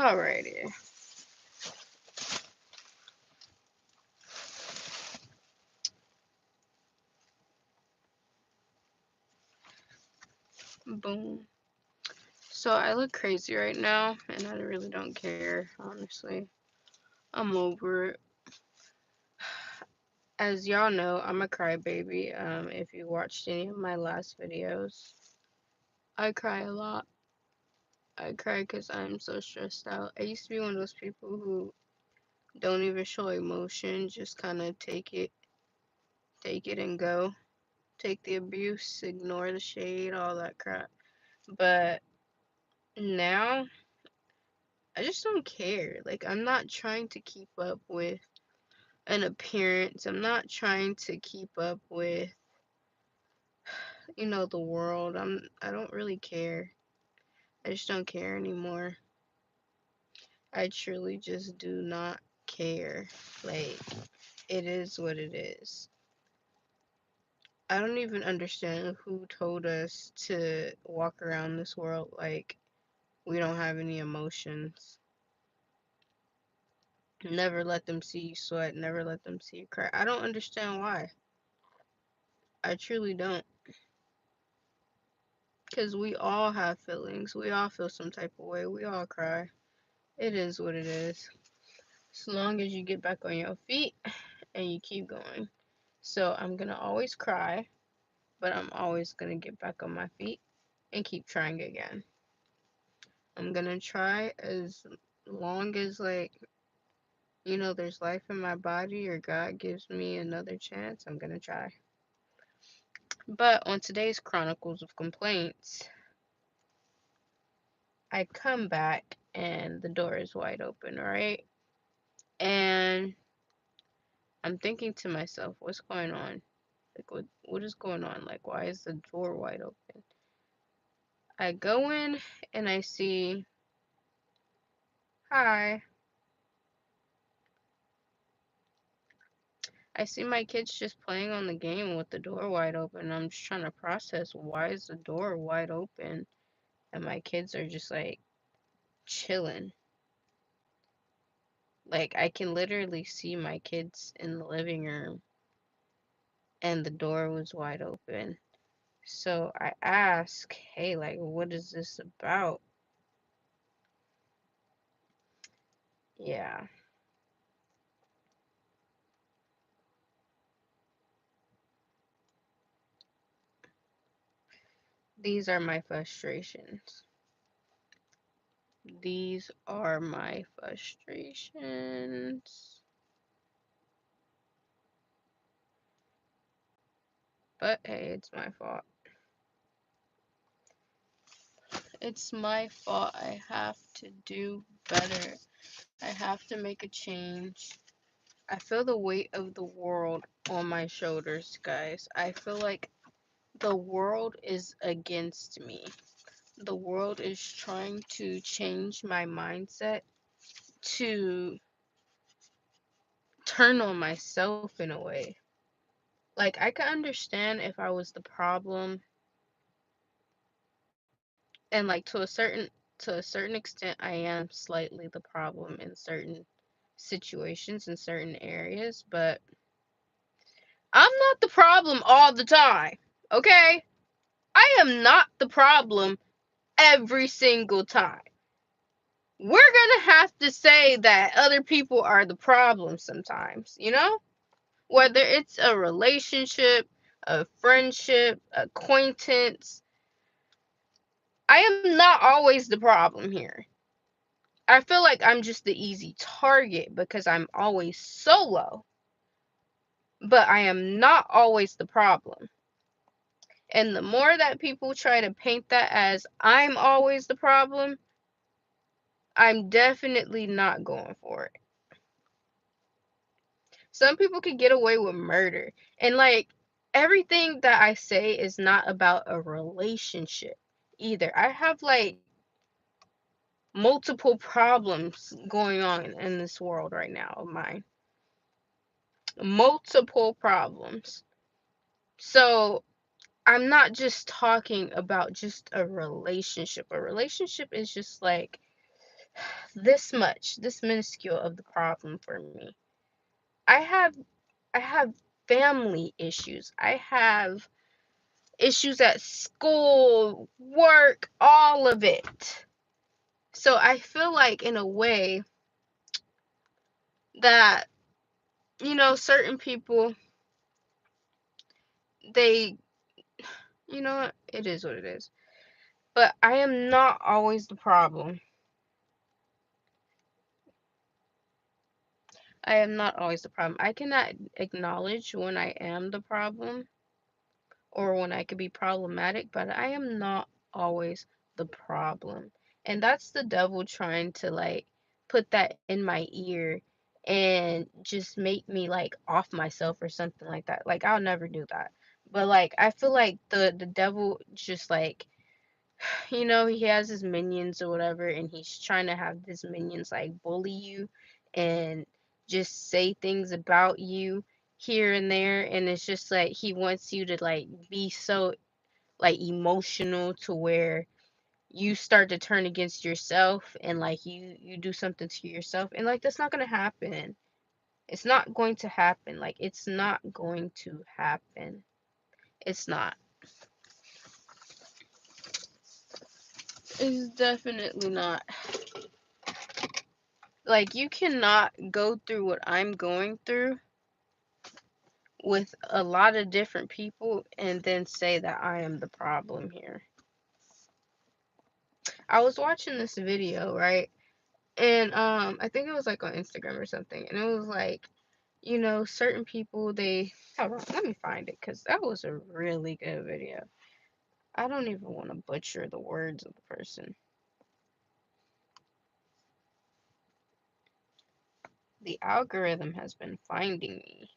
Alrighty. Boom. So I look crazy right now, and I really don't care, honestly. I'm over it. As y'all know, I'm a crybaby. If you watched any of my last videos, I cry a lot. I cry because I'm so stressed out. I used to be one of those people who don't even show emotion, just kind of take it and go. Take the abuse, ignore the shade, all that crap. But now, I just don't care. Like, I'm not trying to keep up with an appearance. I'm not trying to keep up with, the world. I don't really care. I just don't care anymore. I truly just do not care. Like, it is what it is. I don't even understand who told us to walk around this world like we don't have any emotions. Never let them see you sweat, never let them see you cry. I don't understand why. I truly don't. Because we all have feelings. We all feel some type of way. We all cry. It is what it is. As long as you get back on your feet and you keep going. So I'm going to always cry, but I'm always going to get back on my feet and keep trying again. I'm going to try as long as, like, there's life in my body or God gives me another chance. I'm going to try. But on today's Chronicles of Complaints, I come back and the door is wide open, right? And I'm thinking to myself, what's going on? Like, what is going on? Like, why is the door wide open? I go in and I see, hi. I see my kids just playing on the game with the door wide open. I'm just trying to process, why is the door wide open? And my kids are just like chilling. Like, I can literally see my kids in the living room and the door was wide open. So I ask, hey, like, what is this about? Yeah, these are my frustrations. These are my frustrations. But hey, it's my fault. It's my fault. I have to do better. I have to make a change. I feel the weight of the world on my shoulders, guys. I feel like the world is against me. The world is trying to change my mindset to turn on myself in a way. Like, I could understand if I was the problem, and like to a certain extent I am slightly the problem in certain situations in certain areas, but I'm not the problem all the time. Okay? I am not the problem every single time. We're gonna have to say that other people are the problem sometimes, Whether it's a relationship, a friendship, acquaintance, I am not always the problem here. I feel like I'm just the easy target because I'm always solo, but I am not always the problem. And the more that people try to paint that as I'm always the problem, I'm definitely not going for it. Some people could get away with murder. And like, everything that I say is not about a relationship either. I have like multiple problems going on in this world right now of mine. Multiple problems. So I'm not just talking about just a relationship. A relationship is just like this minuscule of the problem for me. I have I have family issues. I have issues at school, work, all of it. So I feel like in a way that, certain people, they, it is what it is. But I am not always the problem. I am not always the problem. I cannot acknowledge when I am the problem or when I could be problematic, but I am not always the problem. And that's the devil trying to like put that in my ear and just make me like off myself or something like that. Like I'll never do that. But like I feel like the devil just like he has his minions or whatever, and he's trying to have his minions like bully you and just say things about you here and there, and it's just like he wants you to like be so like emotional to where you start to turn against yourself and like you do something to yourself, and like that's not going to happen. It's not going to happen. Like it's not going to happen. It's not. It's definitely not. Like you cannot go through what I'm going through with a lot of different people and then say that I am the problem here. I was watching this video, right? And I think it was like on Instagram or something, and it was like, certain people, they hold on, let me find it because that was a really good video. I don't even want to butcher the words of the person. The algorithm has been finding me.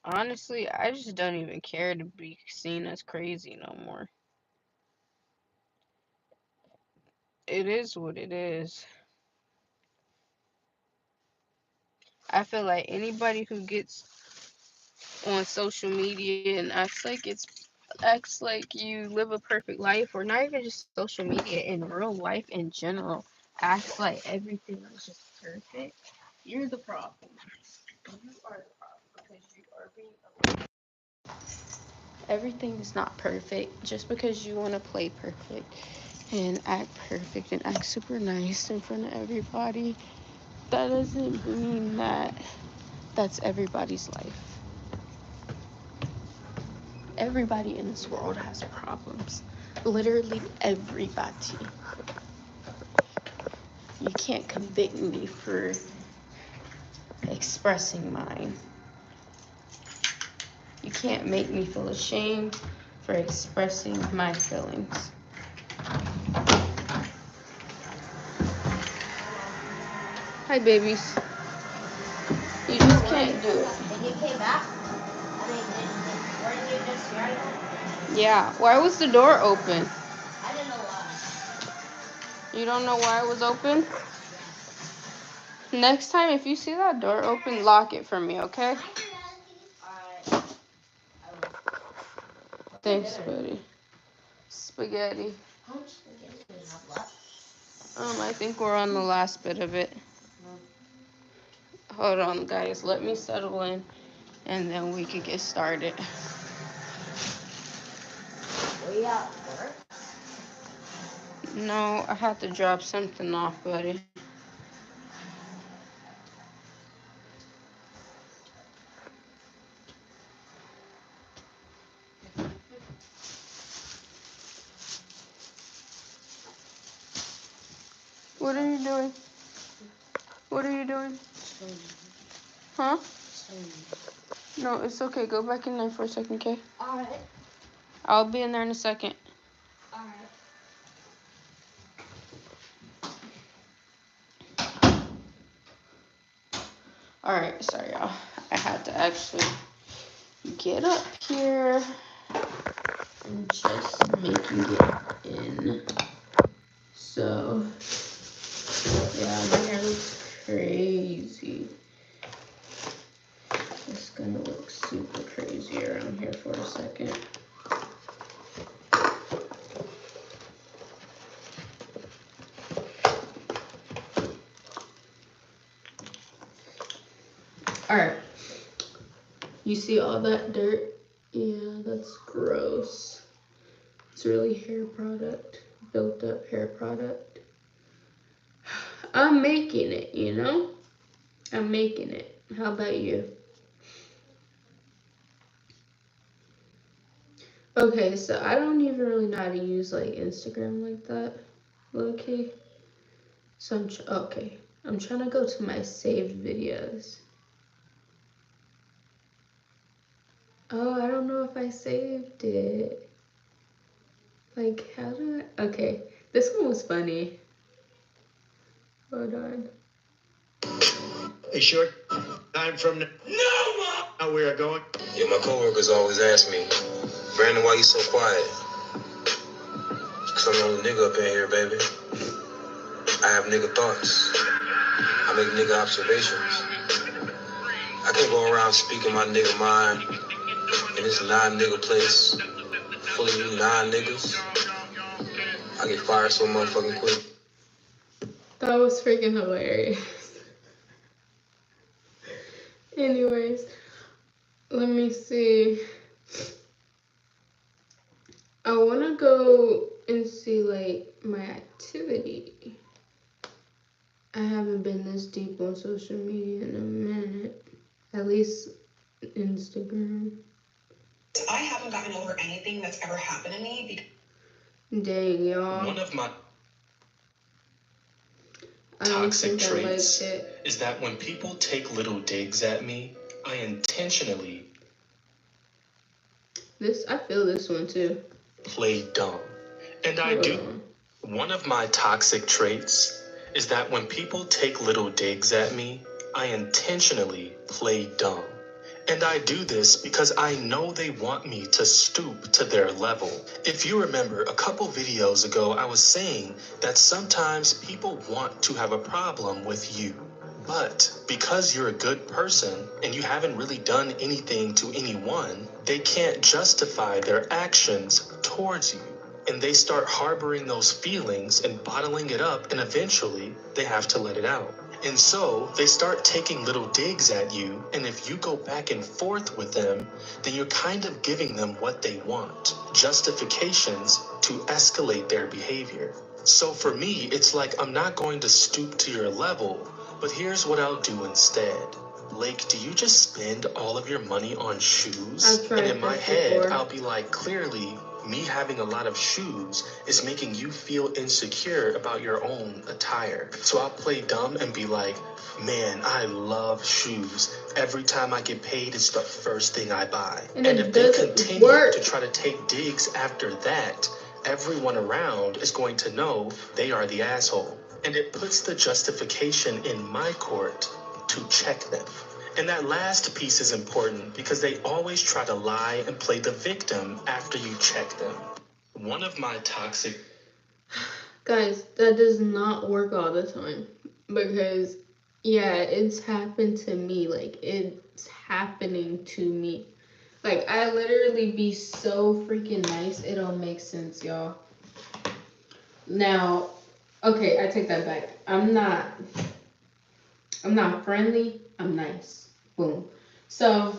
Honestly, I just don't even care to be seen as crazy no more. It is what it is. I feel like anybody who gets on social media and acts like you live a perfect life, or not even just social media, in real life in general, acts like everything is just perfect, you're the problem. You are the problem because you are being. Everything is not perfect. Just because you want to play perfect and act perfect and act super nice in front of everybody, that doesn't mean that that's everybody's life. Everybody in this world has problems. Literally everybody. You can't convict me for expressing mine. You can't make me feel ashamed for expressing my feelings. Hi, babies. You just can't do it. And you came back? I mean, weren't you just here again? Yeah. Why was the door open? I didn't know why. You don't know why it was open? Yeah. Next time, if you see that door open, lock it for me, okay? Alright. Thanks, buddy. Spaghetti. How much spaghetti do we have left? I think we're on the last bit of it. Hold on, guys. Let me settle in, and then we can get started. Were you at work? No, I had to drop something off, buddy. What are you doing? What are you doing? Huh? No, it's okay. Go back in there for a second, okay? Alright. I'll be in there in a second. Alright. Alright, sorry, y'all. I had to actually get up here and just making it in. So, yeah, my hair looks crazy. It's gonna look super crazy stay around here for a second. Alright. You see all that dirt? Yeah, that's gross. It's really hair product. Built up hair product. I'm making it, you know? I'm making it. How about you? Okay, so I don't even really know how to use like Instagram like that. Okay. So I'm trying to go to my saved videos. Oh, I don't know if I saved it. Like, how do I? Okay, this one was funny. Hold on. A short time from now. No, Mom! Now we are going. Yeah, my coworkers always ask me, Brandon, why you so quiet? Cause I'm the only nigga up in here, baby. I have nigga thoughts. I make nigga observations. I can't go around speaking my nigga mind in this non-nigga place full of you non-niggas. I get fired so motherfucking quick. That was freaking hilarious. Anyways, let me see. I want to go and see like my activity. I haven't been this deep on social media in a minute. At least Instagram. I haven't gotten over anything that's ever happened to me. Dang, y'all. One of my toxic traits is that when people take little digs at me, I intentionally I feel this one too. Play dumb. And I do. One of my toxic traits is that when people take little digs at me, I intentionally play dumb. And I do this because I know they want me to stoop to their level. If you remember, a couple videos ago, I was saying that sometimes people want to have a problem with you. But because you're a good person and you haven't really done anything to anyone, they can't justify their actions towards you. And they start harboring those feelings and bottling it up, and eventually they have to let it out. And so they start taking little digs at you, and if you go back and forth with them, then you're kind of giving them what they want, justifications to escalate their behavior. So for me, it's like I'm not going to stoop to your level, but here's what I'll do instead. Blake, do you just spend all of your money on shoes? And in my head, I'll be like, clearly, me having a lot of shoes is making you feel insecure about your own attire. So I'll play dumb and be like, man, I love shoes. Every time I get paid, it's the first thing I buy. And if they continue to try to take digs after that, everyone around is going to know they are the asshole. And it puts the justification in my court to check them. And that last piece is important because they always try to lie and play the victim after you check them. One of my toxic... Guys, that does not work all the time. Because, yeah, it's happened to me. Like, it's happening to me. Like, I literally be so freaking nice. It don't make sense, y'all. Now, okay, I take that back. I'm not friendly. I'm nice. Boom. So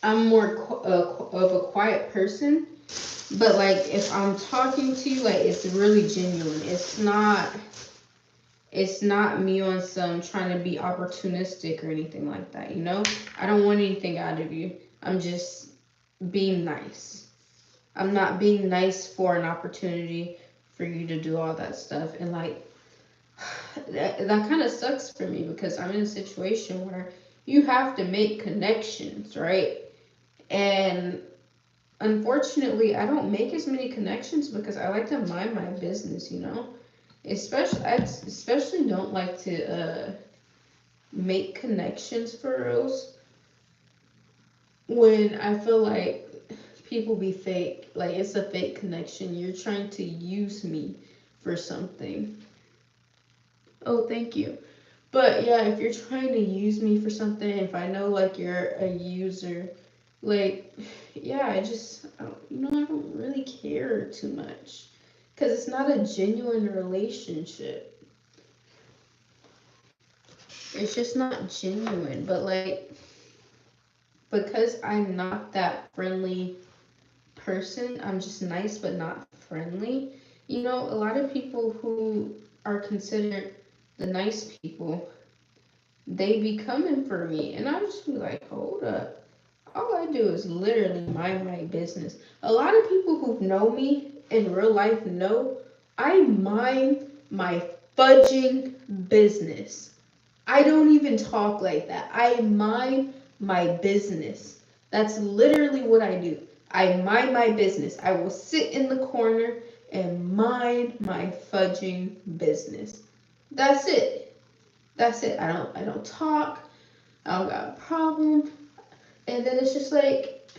I'm more of a quiet person, but like if I'm talking to you, like it's really genuine. It's not me on some trying to be opportunistic or anything like that, you know? I don't want anything out of you. I'm just being nice. I'm not being nice for an opportunity for you to do all that stuff. And like that kind of sucks for me because I'm in a situation where you have to make connections, right? And unfortunately, I don't make as many connections because I like to mind my business, you know? I especially don't like to make connections for reals when I feel like people be fake. Like it's a fake connection. You're trying to use me for something. Oh, thank you. But yeah, if you're trying to use me for something, if I know like you're a user Like, yeah, I don't really care too much. Because it's not a genuine relationship. It's just not genuine. But, like, because I'm not that friendly person, I'm just nice but not friendly. You know, a lot of people who are considered the nice people, they be coming for me. And I just be like, hold up. All I do is literally mind my business. A lot of people who know me in real life know I mind my fudging business. I don't even talk like that. I mind my business. That's literally what I do. I mind my business. I will sit in the corner and mind my fudging business. That's it. That's it. I don't talk. I don't got a problem. And then it's just like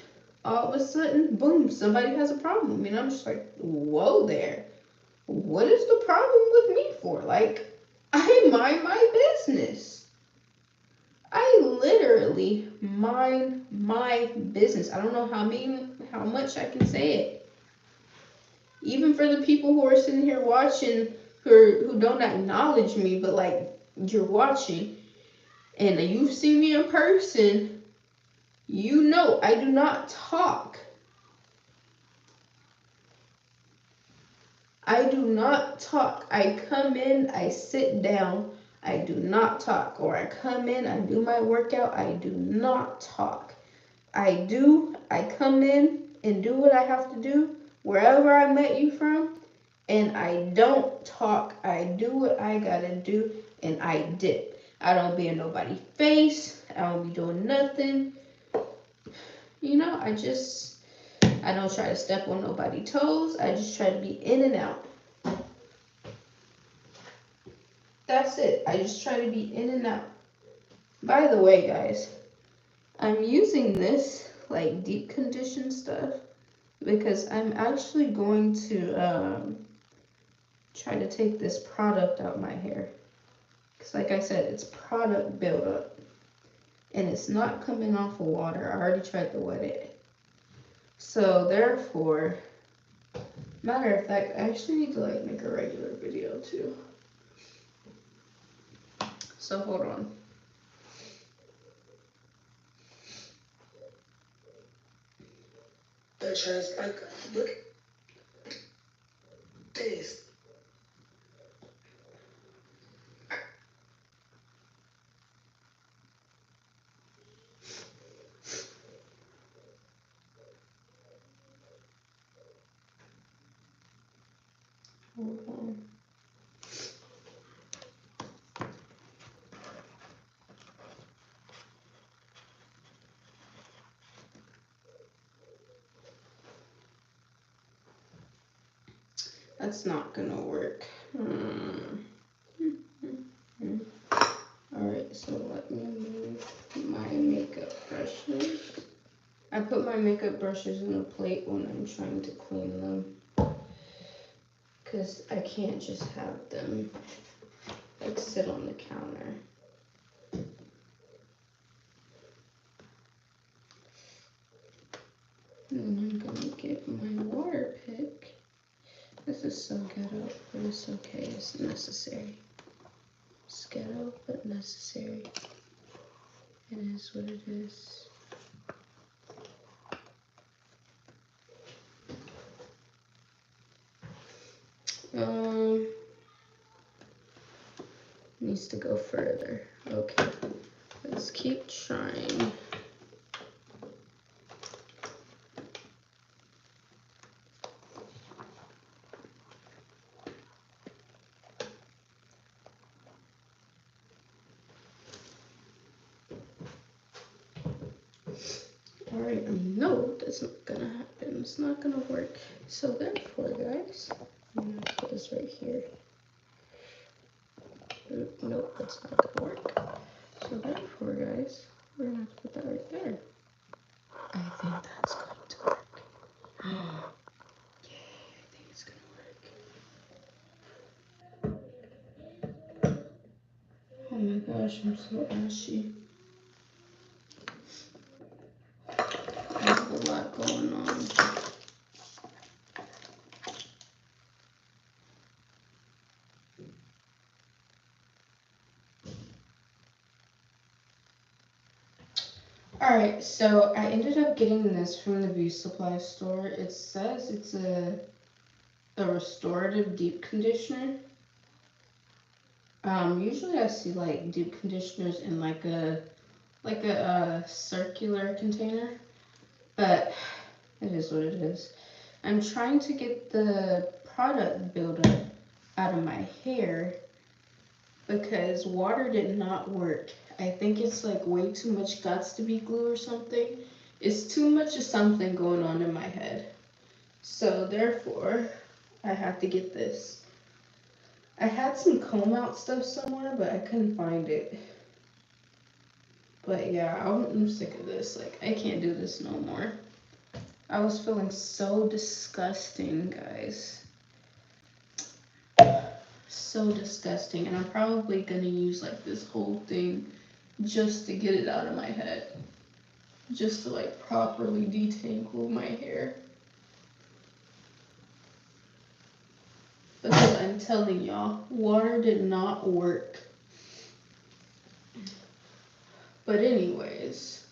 all of a sudden, boom, somebody has a problem. And I'm just like, whoa there. What is the problem with me for? Like, I mind my business. I literally mind my business. I don't know how much I can say it. Even for the people who are sitting here watching who don't acknowledge me, but like you're watching and you've seen me in person, you know I do not talk. I do not talk. I come in, I sit down, I do not talk. Or I come in, I do my workout, I do not talk. I come in and do what I have to do wherever I met you from, and I don't talk. I do what I gotta do, and I dip. I don't be in nobody's face, I don't be doing nothing. You know, I don't try to step on nobody's toes, I just try to be in and out. That's it. I just try to be in and out. By the way, guys, I'm using this like deep condition stuff because I'm actually going to try to take this product out my hair. Because like I said, it's product buildup and it's not coming off of water. I already tried to wet it. So therefore, matter of fact, I actually need to like make a regular video too. So hold on. Look at this. Hold on. That's not gonna work. Alright, so let me move my makeup brushes. I put my makeup brushes in a plate when I'm trying to clean them. Because I can't just have them like sit on the counter. And I'm gonna get my water pick. This is so ghetto, but it's okay, it's necessary. It's ghetto, but necessary. It is what it is. Needs to go further. Okay, let's keep trying. Alright, no, that's not gonna happen. It's not gonna work. So therefore, guys, I'm gonna put this right here. Nope, that's not gonna work. So therefore, guys, we're gonna have to put that right there. I think that's going to work. Yay, I think it's gonna work. Oh my gosh, I'm so ashy. Alright, so I ended up getting this from the beauty supply store. It says it's a restorative deep conditioner. Usually I see like deep conditioners in like a circular container, but it is what it is. I'm trying to get the product buildup out of my hair because water did not work. I think it's like way too much Gots to Be glue or something. It's too much of something going on in my head. So therefore, I have to get this. I had some comb out stuff somewhere, but I couldn't find it. But yeah, I'm sick of this. Like, I can't do this no more. I was feeling so disgusting, guys. So disgusting. And I'm probably gonna use like this whole thing just to get it out of my head. Just to like properly detangle my hair. Because I'm telling y'all, water did not work. But anyways,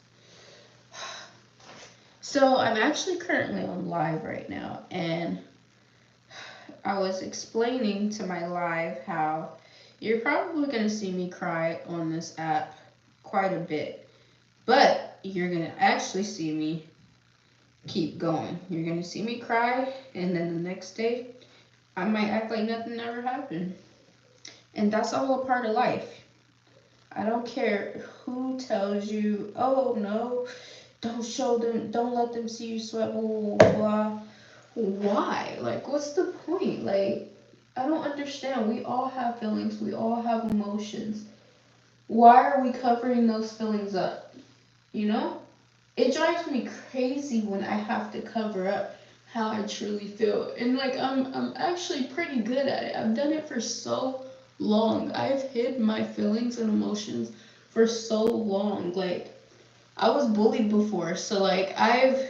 so I'm actually currently on live right now, and I was explaining to my live how you're probably going to see me cry on this app quite a bit, but you're going to actually see me keep going. You're going to see me cry, and then the next day, I might act like nothing ever happened. And that's all a part of life. I don't care who tells you, oh no, don't show them, don't let them see you sweat, blah, blah, blah, blah. Why? Like, what's the point? Like, I don't understand. We all have feelings. We all have emotions. Why are we covering those feelings up? You know? It drives me crazy when I have to cover up how I truly feel. And like, I'm actually pretty good at it. I've done it for so long. I've hid my feelings and emotions for so long. Like, I was bullied before, so like I've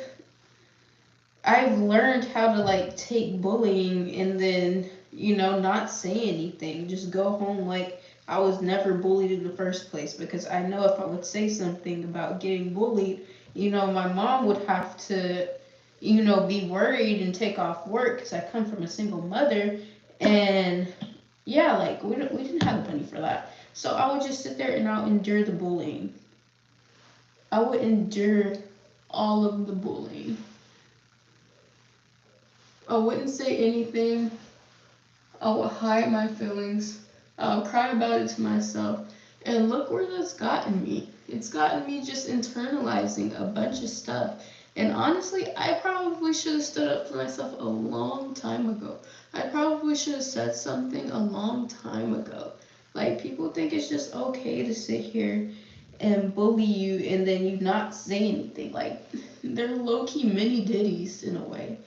learned how to like take bullying and then, you know, not say anything. Just go home like I was never bullied in the first place, because I know if I would say something about getting bullied, you know, my mom would have to, you know, be worried and take off work because I come from a single mother, and yeah, like we didn't have the money for that. So I would just sit there and I'll endure the bullying. I would endure all of the bullying. I wouldn't say anything. I would hide my feelings. I'll cry about it to myself. And look where that's gotten me. It's gotten me just internalizing a bunch of stuff. And honestly, I probably should have stood up for myself a long time ago. I probably should have said something a long time ago. Like, people think it's just okay to sit here and bully you and then you not say anything. Like, they're low-key mini ditties in a way.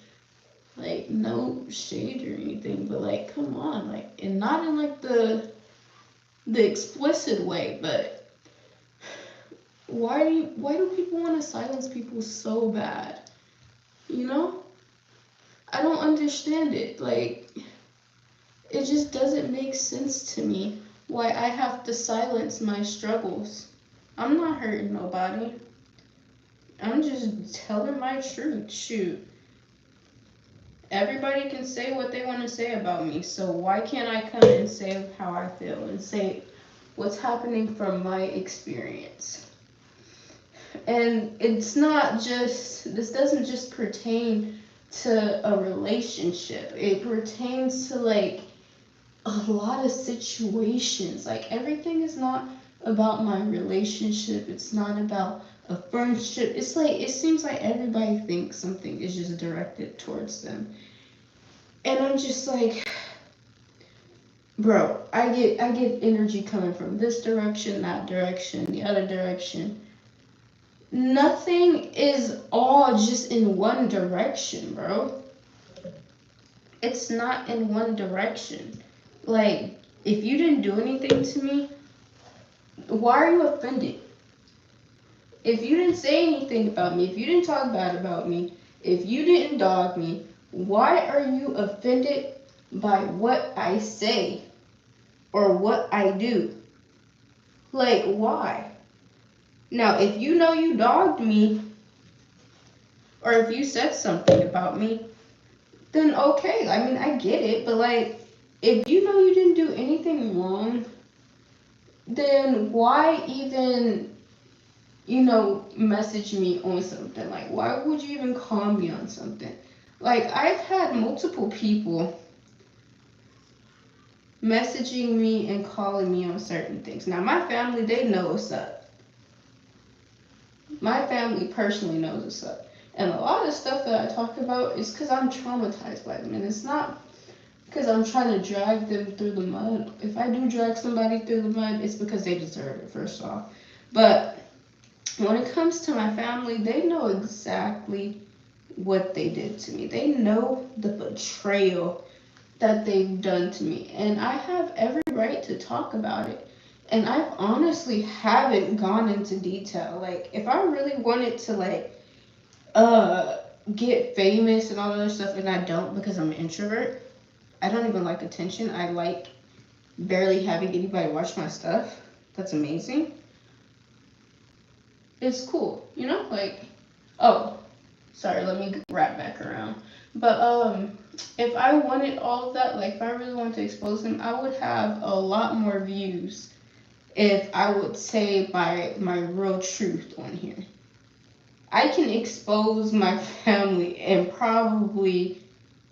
Like, no shade or anything, but like, come on, like, and not in like the explicit way, but why do people want to silence people so bad? You know? I don't understand it. Like, it just doesn't make sense to me why I have to silence my struggles. I'm not hurting nobody. I'm just telling my truth. Shoot. Everybody can say what they want to say about me, so why can't I come and say how I feel and say what's happening from my experience? And it's not just, this doesn't just pertain to a relationship. It pertains to like a lot of situations. Like, everything is not about my relationship. It's not about a friendship. It's like, it seems like everybody thinks something is just directed towards them. And I'm just like, bro, I get energy coming from this direction, that direction, the other direction. Nothing is all just in one direction, bro. It's not in one direction. Like, if you didn't do anything to me, why are you offended? If you didn't say anything about me, if you didn't talk bad about me, if you didn't dog me, why are you offended by what I say or what I do? Like, why? Now, if you know you dogged me, or if you said something about me, then okay. I mean, I get it, but like, if you know you didn't do anything wrong, then why even, message me on something? Like, why would you even call me on something? Like, I've had multiple people messaging me and calling me on certain things. Now, my family, they know what's up. My family personally knows what's up. And a lot of stuff that I talk about is because I'm traumatized by them. And it's not because I'm trying to drag them through the mud. If I do drag somebody through the mud, it's because they deserve it, first off. But when it comes to my family, they know exactly what they did to me. They know the betrayal that they've done to me. And I have every right to talk about it. And I honestly haven't gone into detail. Like, if I really wanted to, get famous and all that other stuff, and I don't because I'm an introvert, I don't even like attention. I like barely having anybody watch my stuff. That's amazing. It's cool, like, oh, sorry, let me wrap back around. But if I wanted all of that, like if I really wanted to expose them, I would have a lot more views if I would say my real truth on here. I can expose my family and probably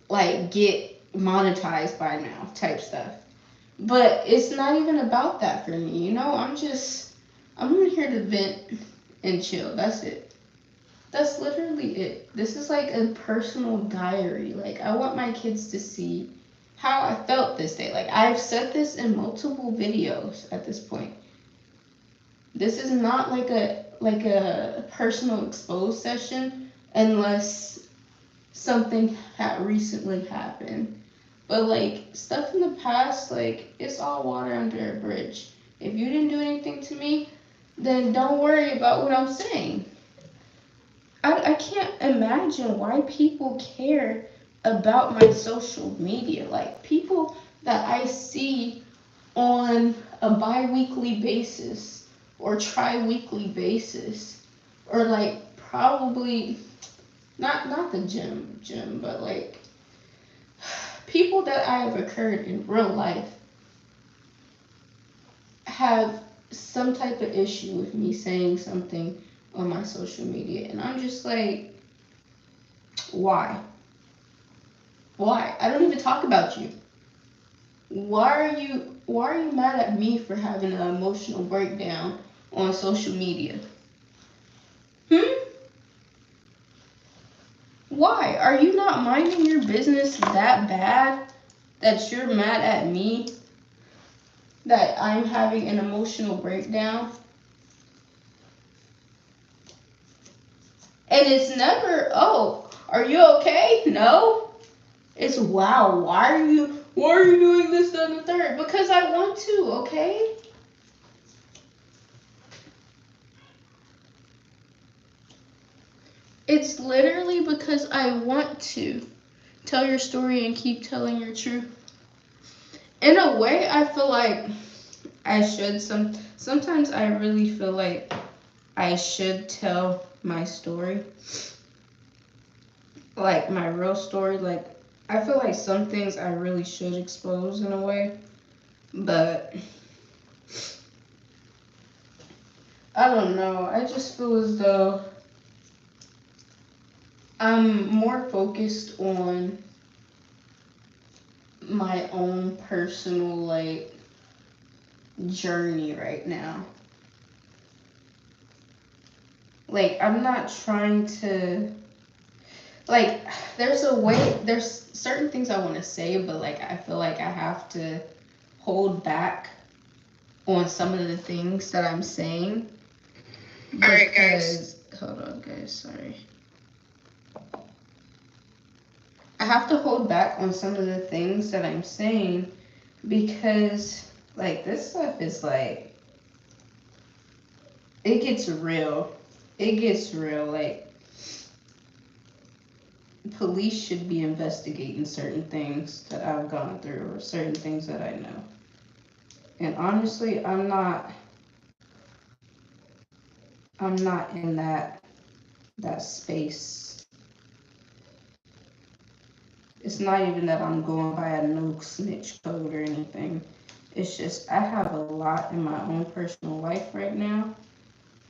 like get monetized by now type stuff. But it's not even about that for me, I'm here to vent and chill. That's it. That's literally it. This is like a personal diary. Like, I want my kids to see how I felt this day. Like, I've said this in multiple videos at this point. This is not like a personal expose session unless something recently happened. But like stuff in the past, like it's all water under a bridge. If you didn't do anything to me, then don't worry about what I'm saying. I can't imagine why people care about my social media. Like people that I see on a bi-weekly basis or tri-weekly basis, or like probably not the gym, but like people that I have occurred in real life have some type of issue with me saying something on my social media, and I'm just like, why? I don't even talk about you. Why are you mad at me for having an emotional breakdown on social media? Why? Are you not minding your business that bad that you're mad at me that I'm having an emotional breakdown? And it's never, oh, are you okay? No. It's, wow, why are you doing this, that, and the third? Because I want to, okay? It's literally because I want to tell your story and keep telling your truth. In a way, I feel like I should. Sometimes I really feel like I should tell my story. Like my real story. Like, I feel like some things I really should expose in a way. But I don't know. I just feel as though I'm more focused on my own personal, like, journey right now. Like, I'm not trying to, like, there's certain things I want to say, but, like, I feel like I have to hold back on some of the things that I'm saying. Alright, guys. Hold on, guys, sorry. I have to hold back on some of the things that I'm saying because, like, this stuff is, like, it gets real. It gets real. Like, police should be investigating certain things that I've gone through or certain things that I know. And honestly, I'm not I'm not in that space. It's not even that I'm going by a no snitch code or anything. It's just I have a lot in my own personal life right now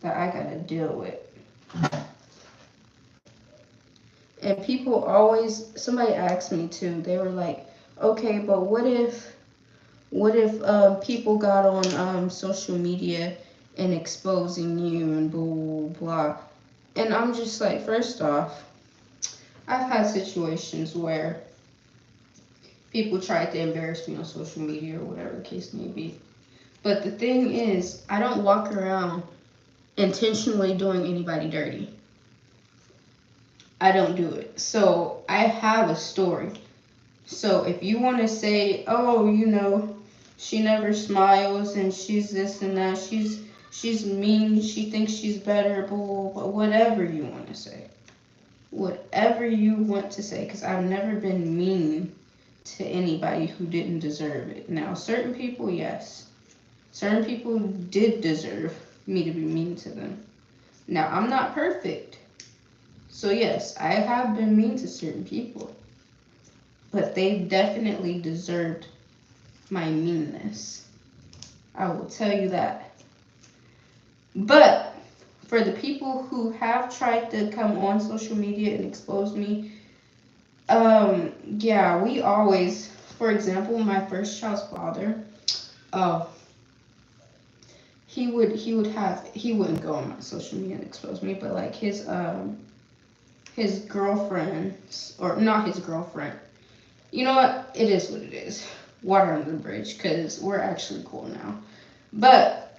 that I gotta deal with. And people always, somebody asked me too, they were like, okay, but what if people got on social media and exposing you and blah, blah, blah. And I'm just like, first off, I've had situations where people tried to embarrass me on social media or whatever the case may be. But the thing is, I don't walk around intentionally doing anybody dirty. I don't do it. So I have a story. So if you want to say, oh, you know, she never smiles and she's this and that, she's mean, she thinks she's better, blah, blah, blah, whatever you want to say. Whatever you want to say, because I've never been mean to anybody who didn't deserve it. Now, certain people, yes. Certain people did deserve me to be mean to them. Now, I'm not perfect. So, yes, I have been mean to certain people. But they definitely deserved my meanness. I will tell you that. But for the people who have tried to come on social media and expose me, yeah, we always, for example, my first child's father, he wouldn't go on my social media and expose me, but like his girlfriends, or not his girlfriend, you know what, it is what it is, water under the bridge, because we're actually cool now. But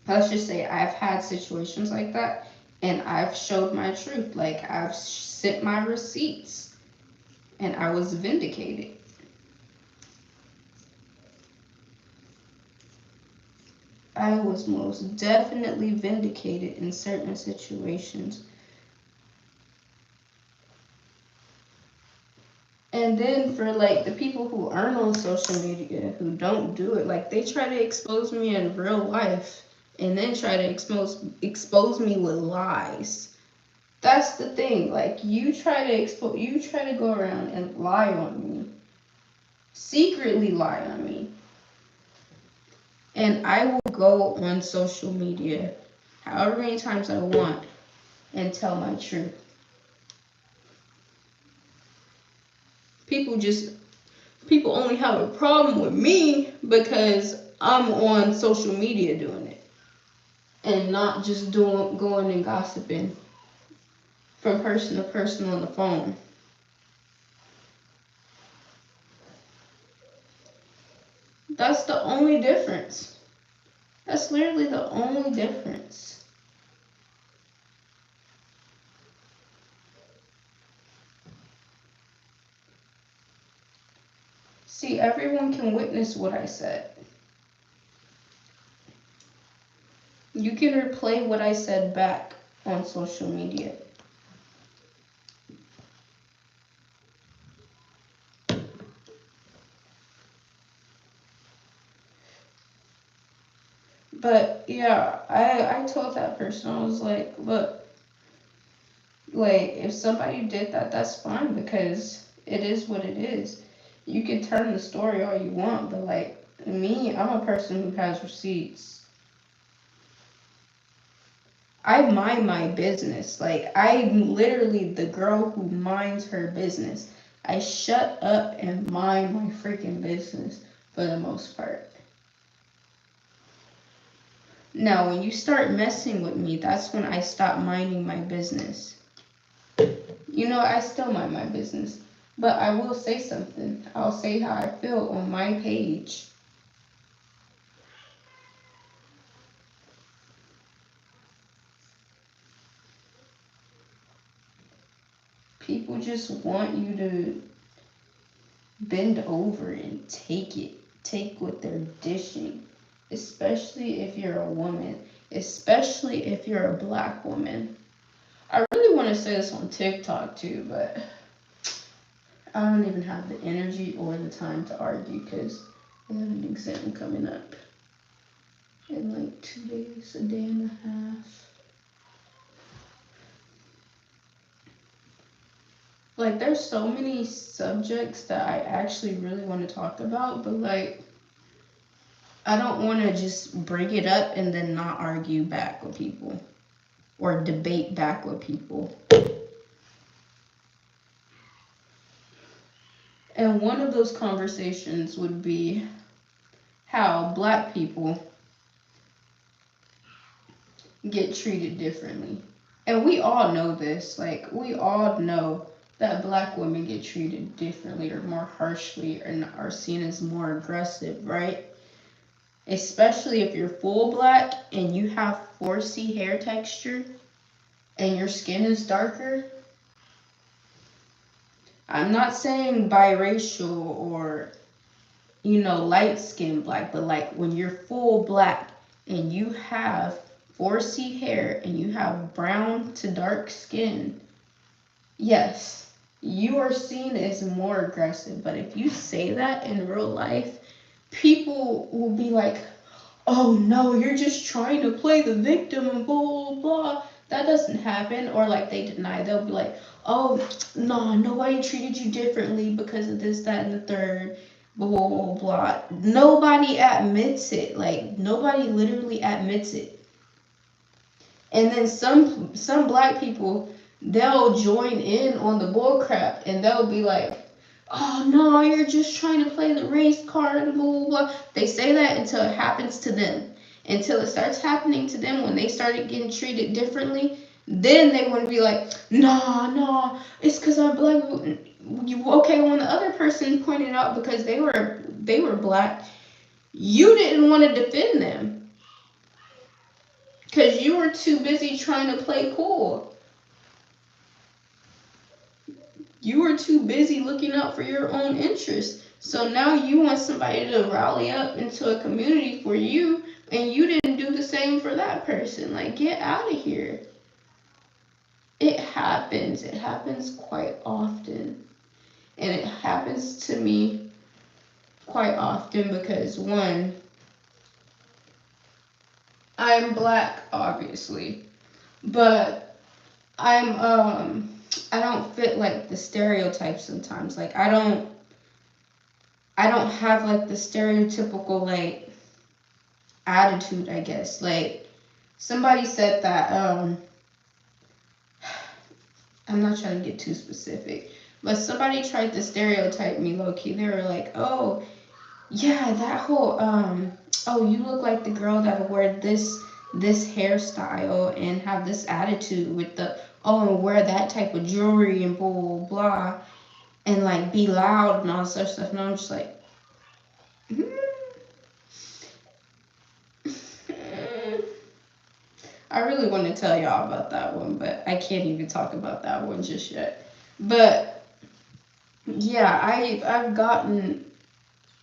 let's just say I've had situations like that, and I've showed my truth. Like, I've sent my receipts, and I was vindicated. I was most definitely vindicated in certain situations. And then for like the people who aren't on social media, who don't do it, like they try to expose me in real life and then try to expose me with lies. That's the thing. Like, you try to go around and lie on me. Secretly lie on me. And I will go on social media however many times I want and tell my truth. People only have a problem with me because I'm on social media doing it and not just going and gossiping from person to person on the phone. That's the only difference. That's literally the only difference. See, everyone can witness what I said. You can replay what I said back on social media. But yeah, I told that person, I was like, look, like, if somebody did that, that's fine, because it is what it is. You can turn the story all you want, but like me, I'm a person who has receipts. I mind my business. Like, I'm literally the girl who minds her business. I shut up and mind my freaking business for the most part. Now, when you start messing with me, that's when I stop minding my business. You know, I still mind my business, but I will say something. I'll say how I feel on my page. People just want you to bend over and take what they're dishing, especially if you're a woman, especially if you're a black woman. I really want to say this on TikTok too, but I don't even have the energy or the time to argue because I have an exam coming up. in like 2 days, a day and a half. Like, there's so many subjects that I actually really want to talk about, but like, I don't want to just bring it up and then not argue back with people or debate back with people. And one of those conversations would be how Black people get treated differently. And we all know this. Like, we all know that Black women get treated differently or more harshly and are seen as more aggressive, right? Especially if you're full Black and you have 4C hair texture and your skin is darker. I'm not saying biracial or, light skinned Black, but like when you're full Black and you have 4C hair and you have brown to dark skin, yes, you are seen as more aggressive. But if you say that in real life, people will be like, oh no, you're just trying to play the victim and blah, blah, blah. That doesn't happen. Or like they deny, they'll be like, oh, no, nobody treated you differently because of this, that, and the third, blah, blah, blah, blah. Nobody admits it. Like, nobody literally admits it. And then some Black people, they'll join in on the bull crap and they'll be like, oh no, you're just trying to play the race card, blah, blah, blah. They say that until it happens to them. Until it starts happening to them when they started getting treated differently, then they want to be like, nah, it's because I'm Black. Okay, when the other person pointed out because they were Black, you didn't want to defend them because you were too busy trying to play cool. You were too busy looking out for your own interests. So now you want somebody to rally up into a community for you, and you didn't do the same for that person. Like, get out of here. It happens. It happens quite often. And it happens to me quite often because, one, I'm Black, obviously, but I don't fit like the stereotypes sometimes. Like, I don't have like the stereotypical like attitude, I guess. Like, somebody said that I'm not trying to get too specific, but somebody tried to stereotype me low-key. They were like, oh yeah, that whole oh, you look like the girl that would wear this hairstyle and have this attitude with the and wear that type of jewelry and blah blah blah and like be loud and all such stuff. And I'm just like, I really want to tell y'all about that one, but I can't even talk about that one just yet. But yeah, I've gotten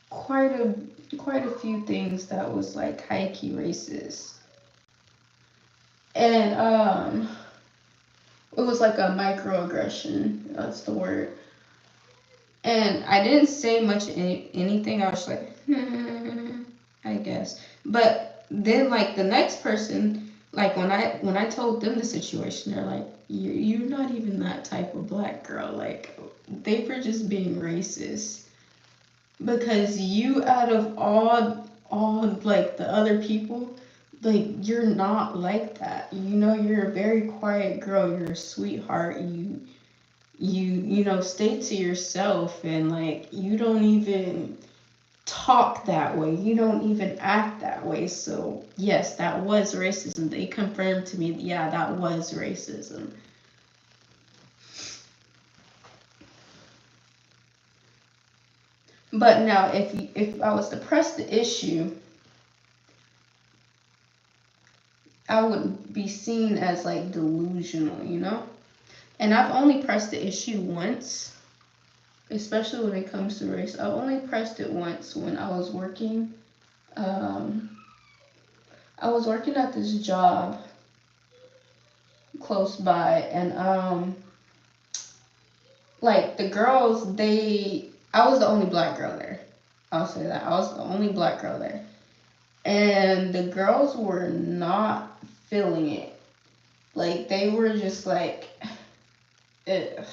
quite a few things that was like high-key racist. And it was like a microaggression, that's the word. And I didn't say much anything. I was like, I guess. But then like the next person, like when I told them the situation, they're like, you're not even that type of Black girl. Like, they were just being racist. Because you, out of all like the other people, like, you're not like that. You're a very quiet girl. You're a sweetheart. You stay to yourself, and like, you don't even talk that way. You don't even act that way. So yes, that was racism. They confirmed to me, yeah, that was racism. But now, if I was to press the issue, I would be seen as like delusional, And I've only pressed the issue once, especially when it comes to race. I've only pressed it once when I was working. I was working at this job close by, and like the girls, I was the only Black girl there. I'll say that. I was the only Black girl there. And the girls were not feeling it. Like, they were just like, "Ugh,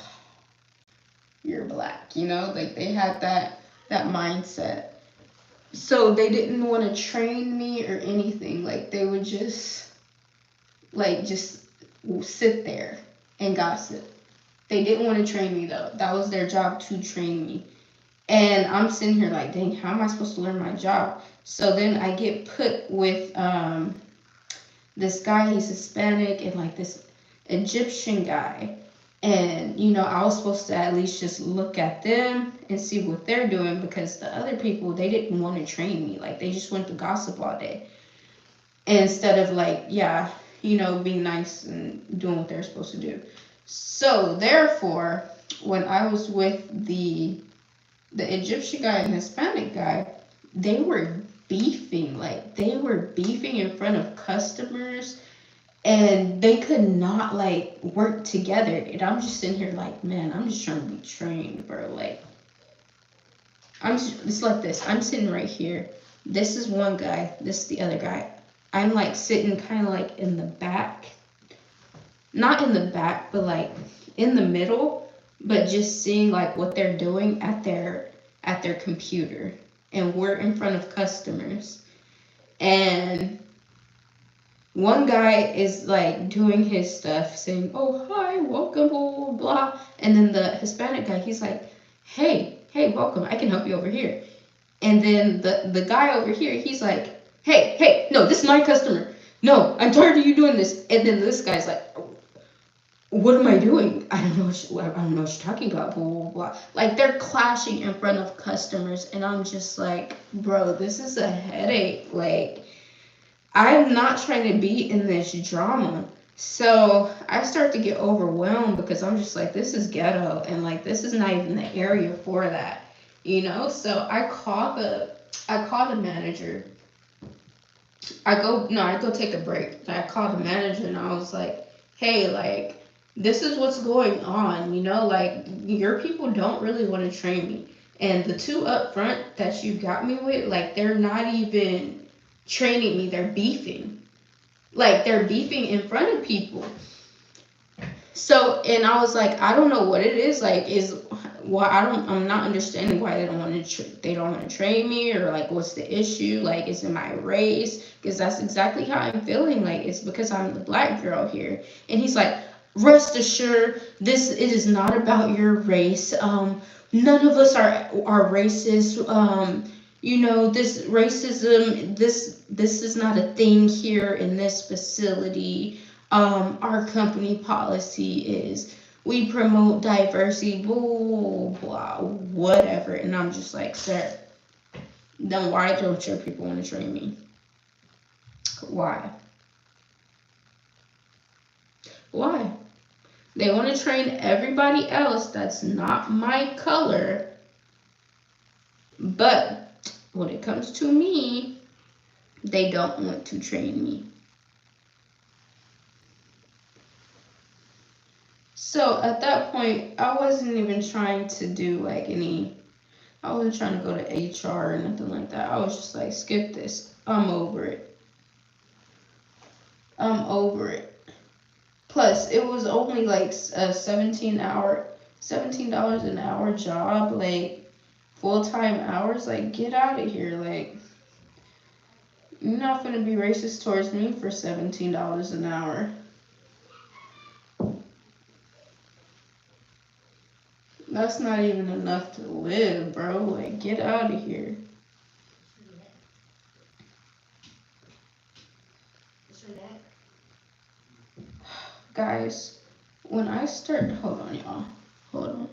you're black," you know? Like, they had that mindset. So they didn't want to train me or anything. Like, they would just, like, just sit there and gossip. They didn't want to train me, though. That was their job, to train me. And I'm sitting here like, dang, how am I supposed to learn my job? So then I get put with this guy. He's Hispanic, and like this Egyptian guy. And I was supposed to at least just look at them and see what they're doing, because the other people, they didn't want to train me. Like, they just went to gossip all day instead of, like, yeah, being nice and doing what they're supposed to do. So therefore, when I was with the Egyptian guy and Hispanic guy, they were beefing. Like, they were beefing in front of customers, and they could not, like, work together. And I'm just sitting here like, man, I'm just trying to be trained, bro. Like, it's like this. I'm sitting right here. This is one guy. This is the other guy. I'm, like, sitting kind of, like, in the back. Not in the back, but, like, in the middle. But just seeing, like, what they're doing at their computer. And we're in front of customers. And one guy is, like, doing his stuff, saying, "Oh, hi, welcome, blah, blah, blah." And then the Hispanic guy, he's like, hey, welcome, I can help you over here. And then the guy over here, he's like, hey, no, this is my customer. No, I'm tired of you doing this. And then this guy's like, what am I doing? I don't know what you're talking about, blah, blah, blah. Like, they're clashing in front of customers, and I'm just like, bro, this is a headache. Like, I'm not trying to be in this drama. So I start to get overwhelmed, because I'm just like, this is ghetto, and, like, this is not even the area for that, So I call the manager. I go take a break. I call the manager, and I was like, hey, like, this is what's going on, like, your people don't really want to train me. And the two up front that you got me with, like, they're not even training me, they're beefing. Like, they're beefing in front of people. So, and I was like, I don't know what it is. Like, I'm not understanding why they don't want to train me, or, like, what's the issue? Like, is it my race? Because that's exactly how I'm feeling. Like, it's because I'm the black girl here. And he's like, rest assured, it is not about your race. None of us are racist. This racism, this is not a thing here in this facility. Our company policy is we promote diversity, blah, blah, whatever. And I'm just like, sir, then why don't your people want to train me? Why? They want to train everybody else that's not my color, but when it comes to me, they don't want to train me. So at that point, I wasn't even trying to do, like, I wasn't trying to go to HR or nothing like that. I was just like, skip this. I'm over it. Plus, it was only like a $17 an hour job, like, full-time hours. Like, get out of here. Like, you're not gonna be racist towards me for $17 an hour. That's not even enough to live, bro. Like, get out of here. Guys, when I start, hold on, y'all. Hold on.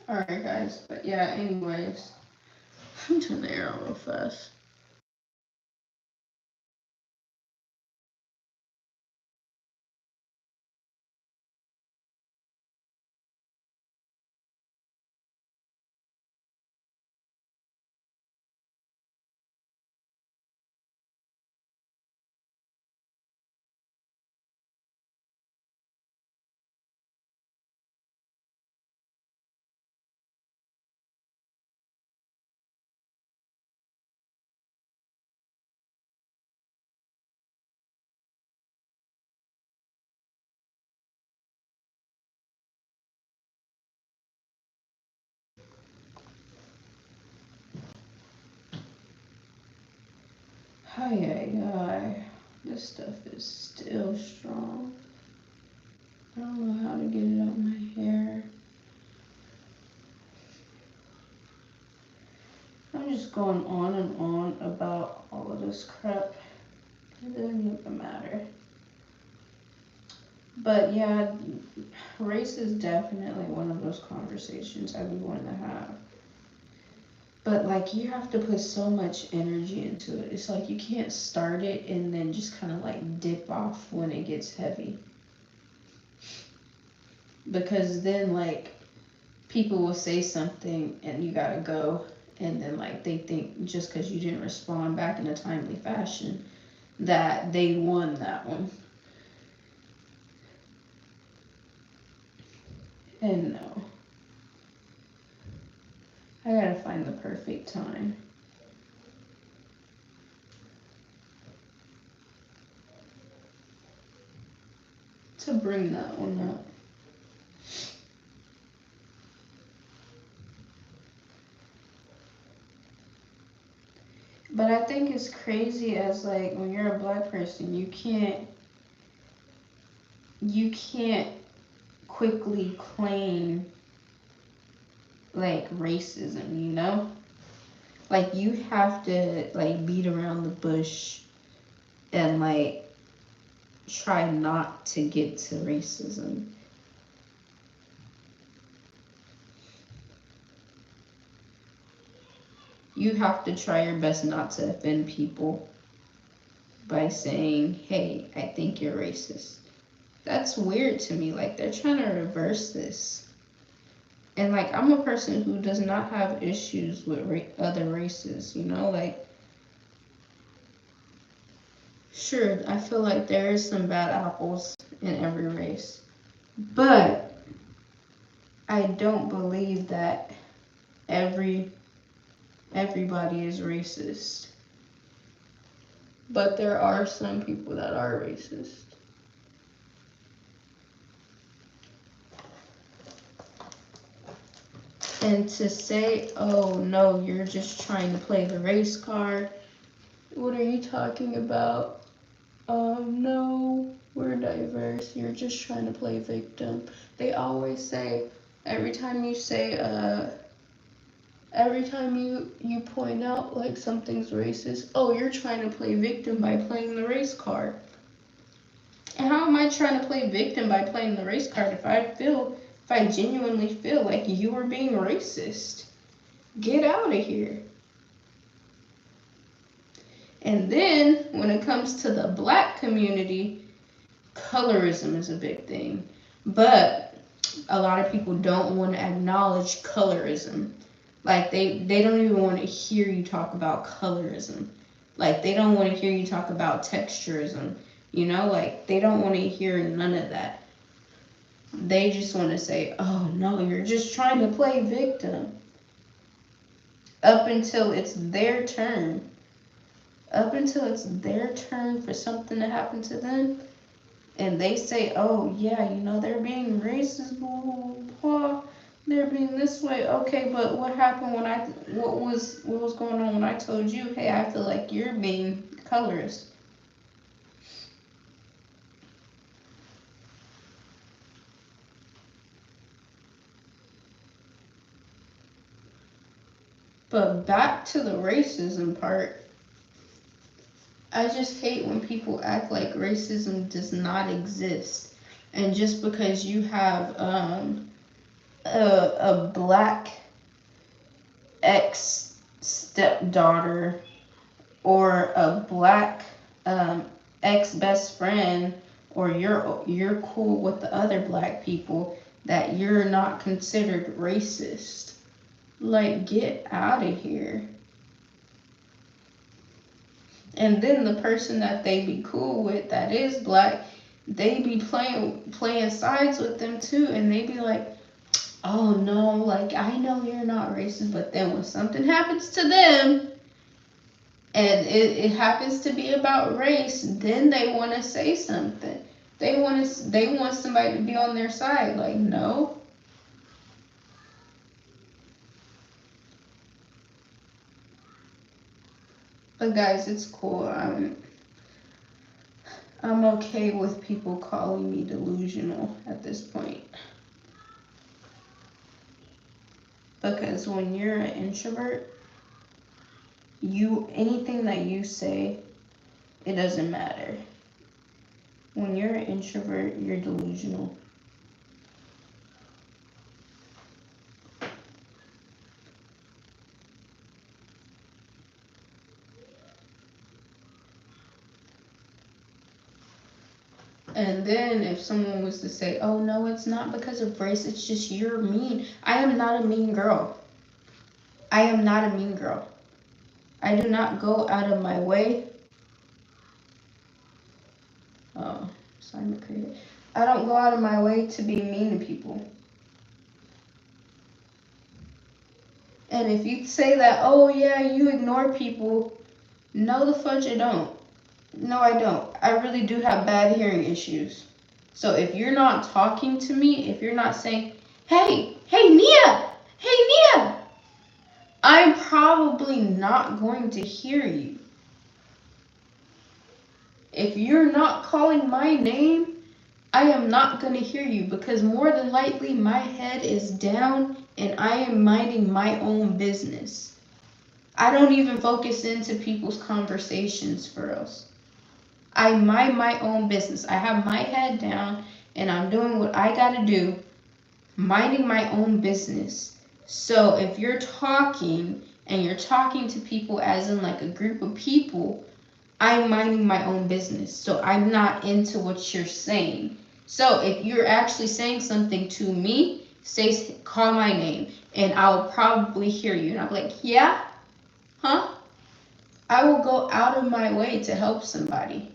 Alright, guys. But yeah, anyways. I'm turning the air on real fast. Hi. This stuff is still strong. I don't know how to get it out my hair. I'm just going on and on about all of this crap. It doesn't even matter. But yeah, race is definitely one of those conversations I would want to have. But like you have to put so much energy into it. It's like you can't start it and then just kind of like dip off when it gets heavy. Because then like people will say something and you gotta go, and then like they think just because you didn't respond back in a timely fashion that they won that one. And no. I gotta find the perfect time. To bring that one up. But I think it's crazy as like when you're a black person, you can't quickly claim like racism, you know? Like you have to like beat around the bush and like try not to get to racism. You have to try your best not to offend people by saying, hey, I think you're racist. That's weird to me. Like, they're trying to reverse this. And, like, I'm a person who does not have issues with other races, you know? Like, sure, I feel like there is some bad apples in every race. But I don't believe that everybody is racist. But there are some people that are racist. And to say, oh no, you're just trying to play the race card. What are you talking about? No, we're diverse. You're just trying to play victim. They always say, every time you point out like something's racist, oh, you're trying to play victim by playing the race card. And how am I trying to play victim by playing the race card if I genuinely feel like you are being racist? Get out of here. And then when it comes to the black community, colorism is a big thing. But a lot of people don't want to acknowledge colorism. Like they don't even want to hear you talk about colorism. Like they don't want to hear you talk about texturism. You know, like they don't want to hear none of that. They just want to say, oh no, you're just trying to play victim. Up until it's their turn. Up until it's their turn for something to happen to them, and they say, oh yeah, you know, they're being racist, blah, blah, blah, they're being this way. Okay, but what happened what was going on when I told you, hey, I feel like you're being colorist? But back to the racism part, I just hate when people act like racism does not exist. And just because you have a black ex stepdaughter or a black ex best friend, or you're cool with the other black people, that you're not considered racist. Like, get out of here. And then the person that they be cool with that is black, they be playing sides with them too, and they be like, oh no, like, I know you're not racist, but then when something happens to them and it happens to be about race, then they want to say something. They want somebody to be on their side. Like, no. But guys, it's cool. I'm okay with people calling me delusional at this point. Because when you're an introvert, anything that you say, it doesn't matter. When you're an introvert, you're delusional. And then if someone was to say, oh no, it's not because of race, it's just you're mean. I am not a mean girl. I am not a mean girl. I do not go out of my way. Oh, Simon created. I don't go out of my way to be mean to people. And if you say that, oh yeah, you ignore people, no the fudge I don't. No, I don't. I really do have bad hearing issues. So if you're not talking to me, if you're not saying, hey Nia, I'm probably not going to hear you. If you're not calling my name, I am not going to hear you, because more than likely my head is down and I am minding my own business. I don't even focus into people's conversations for us. I mind my own business. I have my head down and I'm doing what I gotta do, minding my own business. So if you're talking and you're talking to people as in like a group of people, I'm minding my own business. So I'm not into what you're saying. So if you're actually saying something to me, call my name and I'll probably hear you. And I'll be like, yeah? Huh? I will go out of my way to help somebody.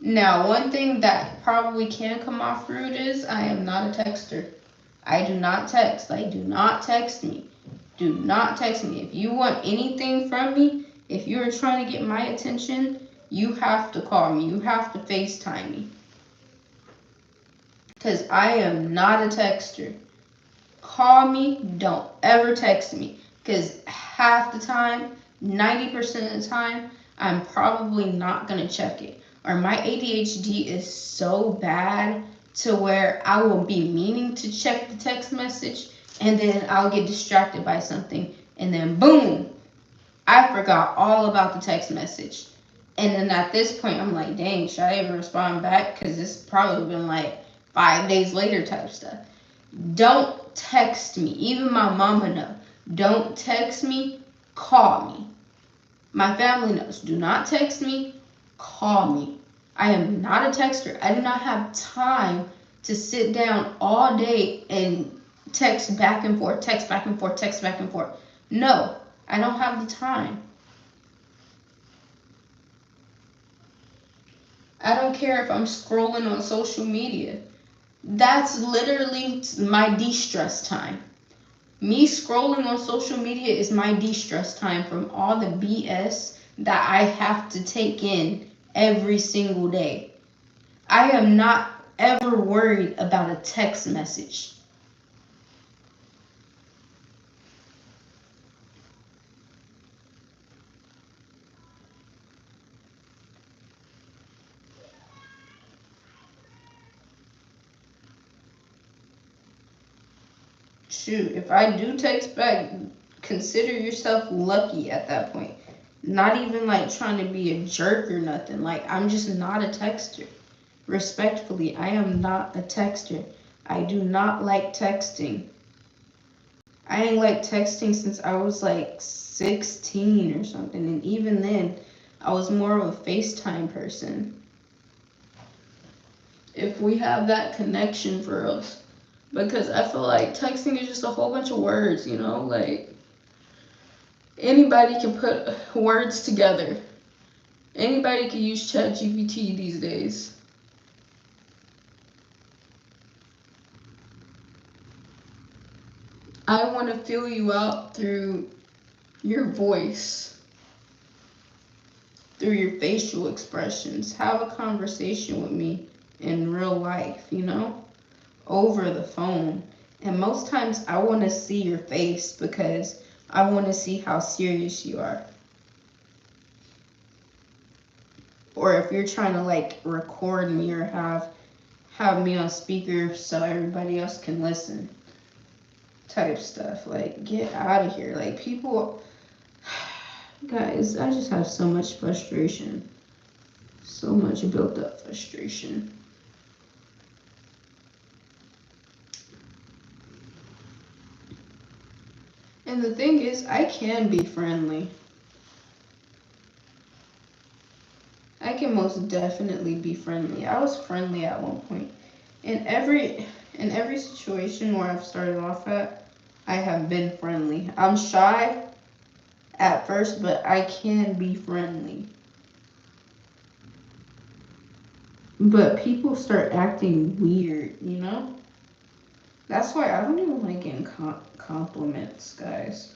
Now, one thing that probably can come off rude is I am not a texter. I do not text. Like, do not text me. Do not text me. If you want anything from me, if you're trying to get my attention, you have to call me. You have to FaceTime me. Because I am not a texter. Call me. Don't ever text me. Because half the time, 90% of the time, I'm probably not going to check it. Or my ADHD is so bad to where I will be meaning to check the text message and then I'll get distracted by something and then boom, I forgot all about the text message. And then at this point, I'm like, dang, should I even respond back? Because it's probably been like 5 days later type stuff. Don't text me. Even my mama knows. Don't text me, call me. My family knows. Do not text me, call me. I am not a texter. I do not have time to sit down all day and text back and forth. No, I don't have the time. I don't care if I'm scrolling on social media. That's literally my de-stress time. Me scrolling on social media is my de-stress time from all the BS that I have to take in every single day. I am not ever worried about a text message. Shoot, if I do text back, consider yourself lucky at that point. Not even like trying to be a jerk or nothing. Like, I'm just not a texter. Respectfully, I am not a texter. I do not like texting. I ain't like texting since I was like 16 or something, and even then, I was more of a FaceTime person. If we have that connection for us, because I feel like texting is just a whole bunch of words, you know, like anybody can put words together. Anybody can use ChatGPT these days. I want to feel you out through your voice, through your facial expressions. Have a conversation with me in real life, you know, over the phone. And most times I want to see your face because I want to see how serious you are. Or if you're trying to like record me or have me on speaker so everybody else can listen. Type stuff. Like, get out of here. Like, people, guys, I just have so much frustration. So much built up frustration. And the thing is, I can be friendly. I can most definitely be friendly. I was friendly at one point. In every situation where I've started off at, I have been friendly. I'm shy at first, but I can be friendly. But people start acting weird, you know? That's why I don't even like getting compliments, guys.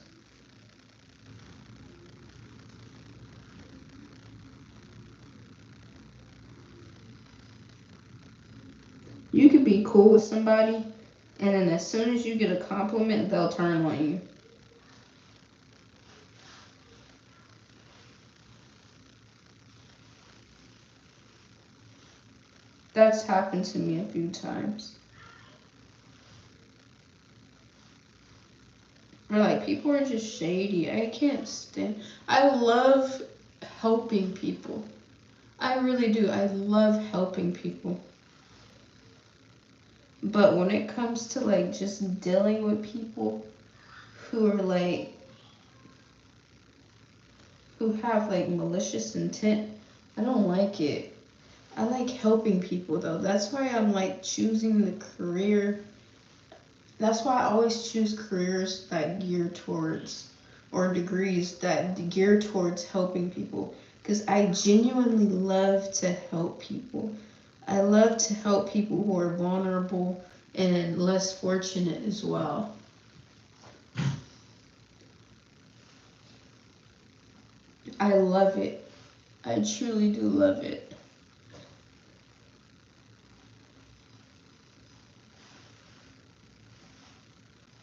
You could be cool with somebody, and then as soon as you get a compliment, they'll turn on you. That's happened to me a few times. Or like people are just shady. I can't stand. I love helping people. I really do. I love helping people. But when it comes to like just dealing with people who are like who have like malicious intent, I don't like it. I like helping people though. That's why I'm like choosing the career. That's why I always choose careers that gear towards, or degrees that gear towards helping people. Because I genuinely love to help people. I love to help people who are vulnerable and less fortunate as well. I love it. I truly do love it.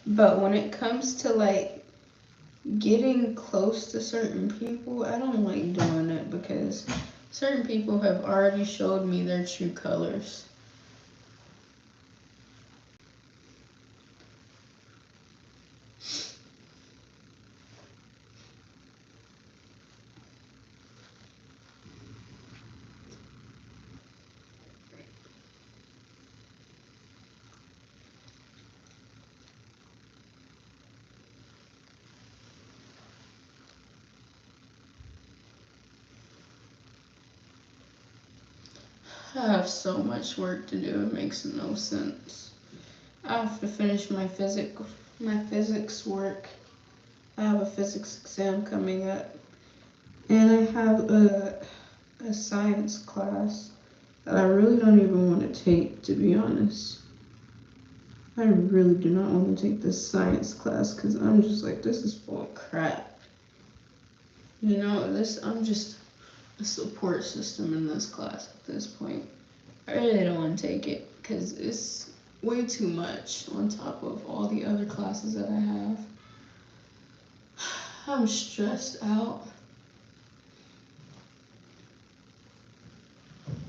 But when it comes to like getting close to certain people, I don't like doing it because certain people have already showed me their true colors. I have so much work to do, it makes no sense. I have to finish my physics work. I have a physics exam coming up. And I have a science class that I really don't even want to take, to be honest. I really do not want to take this science class because I'm just like, this is full of crap. You know, I'm just a support system in this class at this point. I really don't want to take it because it's way too much on top of all the other classes that I have. I'm stressed out.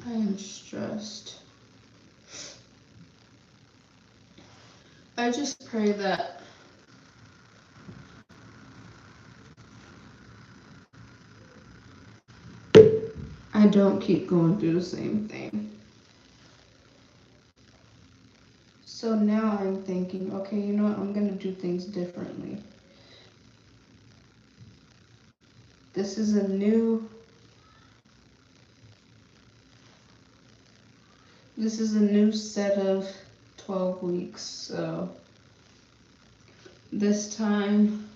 I am stressed. I just pray that I don't keep going through the same thing. So now I'm thinking, okay, you know what? I'm gonna do things differently. This is a new set of 12 weeks. So this time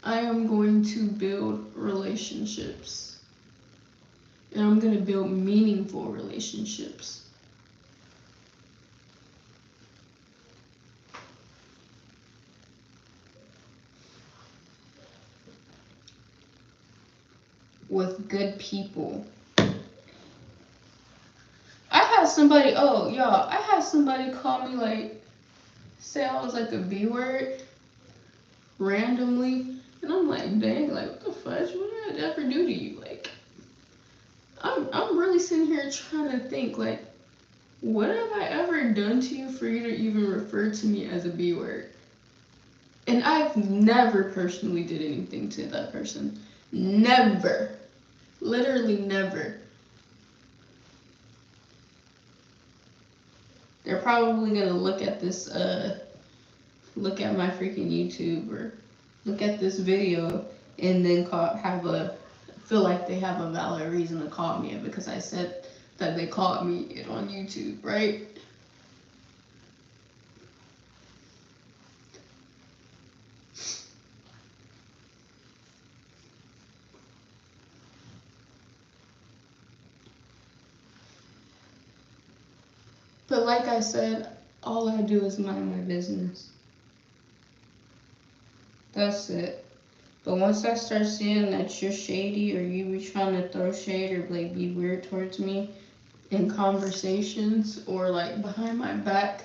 I am going to build relationships. And I'm going to build meaningful relationships. With good people. I had somebody call me like, say I was like a B word randomly. And I'm like, dang, like what the fudge? What did I ever do to you? Like, I'm really sitting here trying to think, like, what have I ever done to you for you to even refer to me as a B word? And I've never personally did anything to that person. Never. Literally never. They're probably gonna look at this, look at my freaking YouTube or look at this video and then feel like they have a valid reason to call me it because I said that they called me it on YouTube, right? But like I said, all I do is mind my business. That's it. But once I start seeing that you're shady or you be trying to throw shade or like be weird towards me in conversations or like behind my back,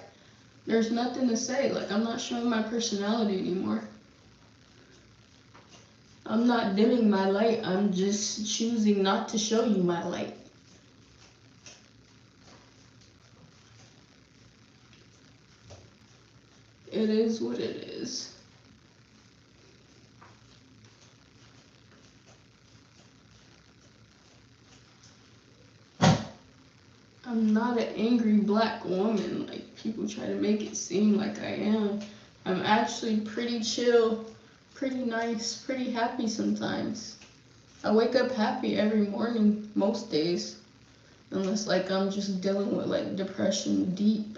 there's nothing to say. Like I'm not showing my personality anymore. I'm not dimming my light. I'm just choosing not to show you my light. It is what it is. I'm not an angry black woman like people try to make it seem like I am. I'm actually pretty chill, pretty nice, pretty happy sometimes. I wake up happy every morning, most days. Unless like I'm just dealing with like depression deep.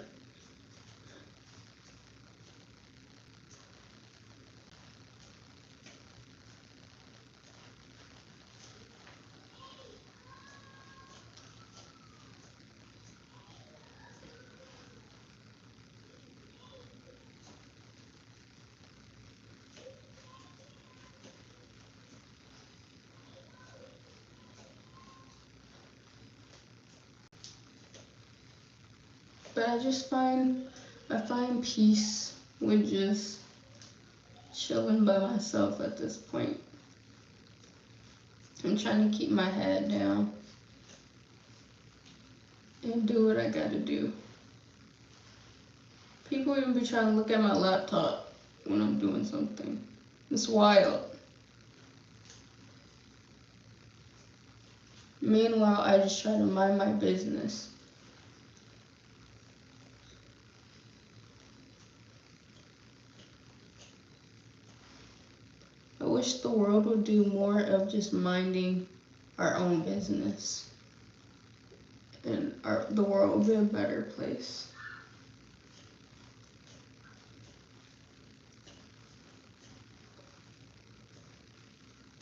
But I find peace with just chilling by myself at this point. I'm trying to keep my head down and do what I gotta do. People even be trying to look at my laptop when I'm doing something. It's wild. Meanwhile, I just try to mind my business. I wish the world would do more of just minding our own business. And the world would be a better place.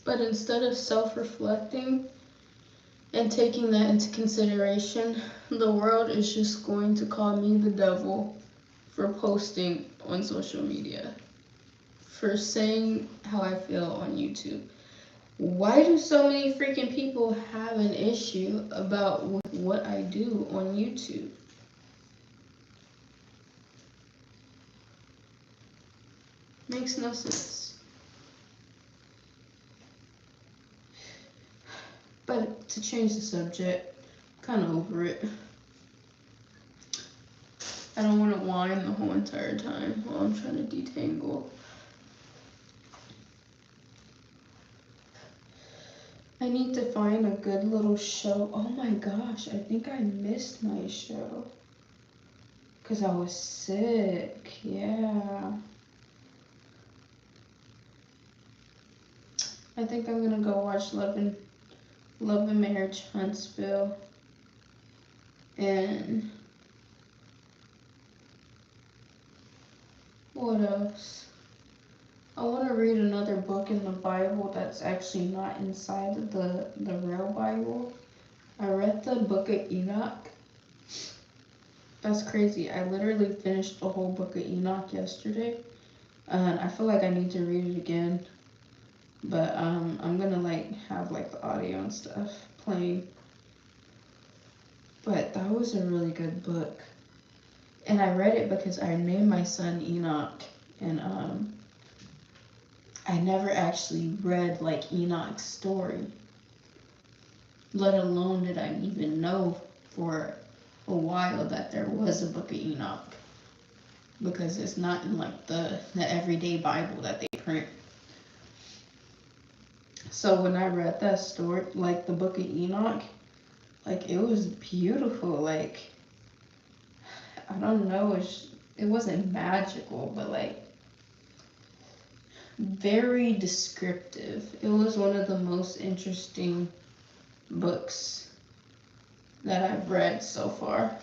But instead of self-reflecting and taking that into consideration, the world is just going to call me the devil for posting on social media, for saying how I feel on YouTube. Why do so many freaking people have an issue about what I do on YouTube? Makes no sense. But to change the subject, kind of over it. I don't want to whine the whole entire time while I'm trying to detangle. I need to find a good little show. Oh my gosh, I think I missed my show. Because I was sick. Yeah. I think I'm gonna go watch Love and Marriage Huntsville. And what else? I want to read another book in the Bible that's actually not inside of the real Bible. I read the book of Enoch. That's crazy. I literally finished the whole book of Enoch yesterday. And I feel like I need to read it again. But I'm gonna like have like the audio and stuff playing. But that was a really good book. And I read it because I named my son Enoch. And I never actually read like Enoch's story. Let alone did I even know for a while that there was a book of Enoch. Because it's not in like the everyday Bible that they print. So when I read that story, like the book of Enoch, like it was beautiful. Like, I don't know, it wasn't magical, but like very descriptive. It was one of the most interesting books that I've read so far.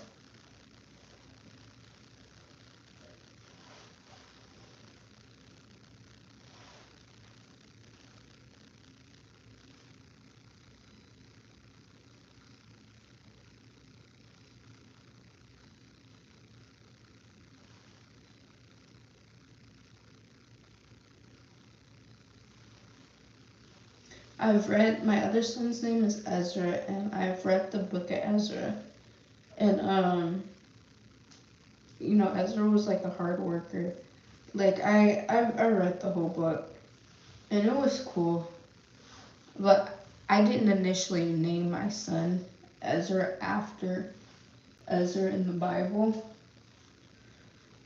I've read, my other son's name is Ezra, and I've read the book of Ezra. And you know, Ezra was like a hard worker. Like I read the whole book, and it was cool. But I didn't initially name my son Ezra after Ezra in the Bible.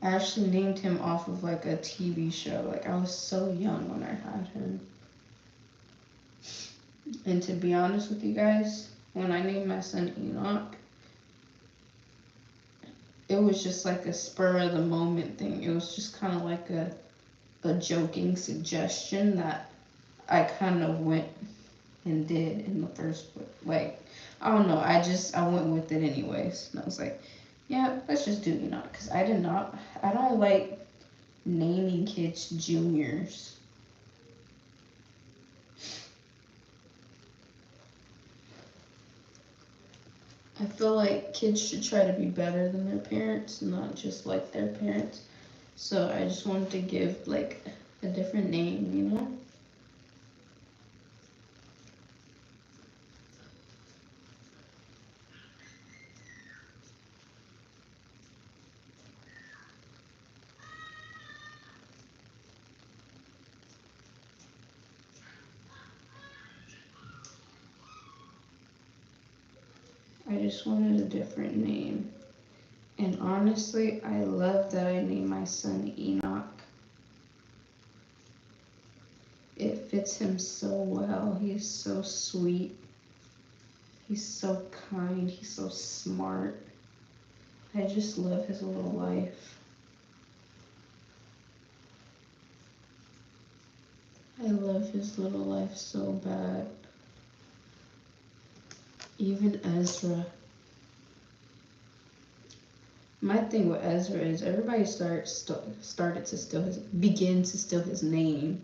I actually named him off of like a TV show. Like I was so young when I had him. And to be honest with you guys, when I named my son Enoch, it was just like a spur of the moment thing. It was just kind of like a joking suggestion that I kind of went and did in the first place. Like, I don't know, I went with it anyways. And I was like, yeah, let's just do Enoch. Because I don't like naming kids juniors. I feel like kids should try to be better than their parents, not just like their parents. So I just wanted to give like a different name, you know? I just wanted a different name. And honestly, I love that I named my son Enoch. It fits him so well. He's so sweet. He's so kind. He's so smart. I just love his little life. I love his little life so bad. Even Ezra. My thing with Ezra is everybody started to begin to steal his name.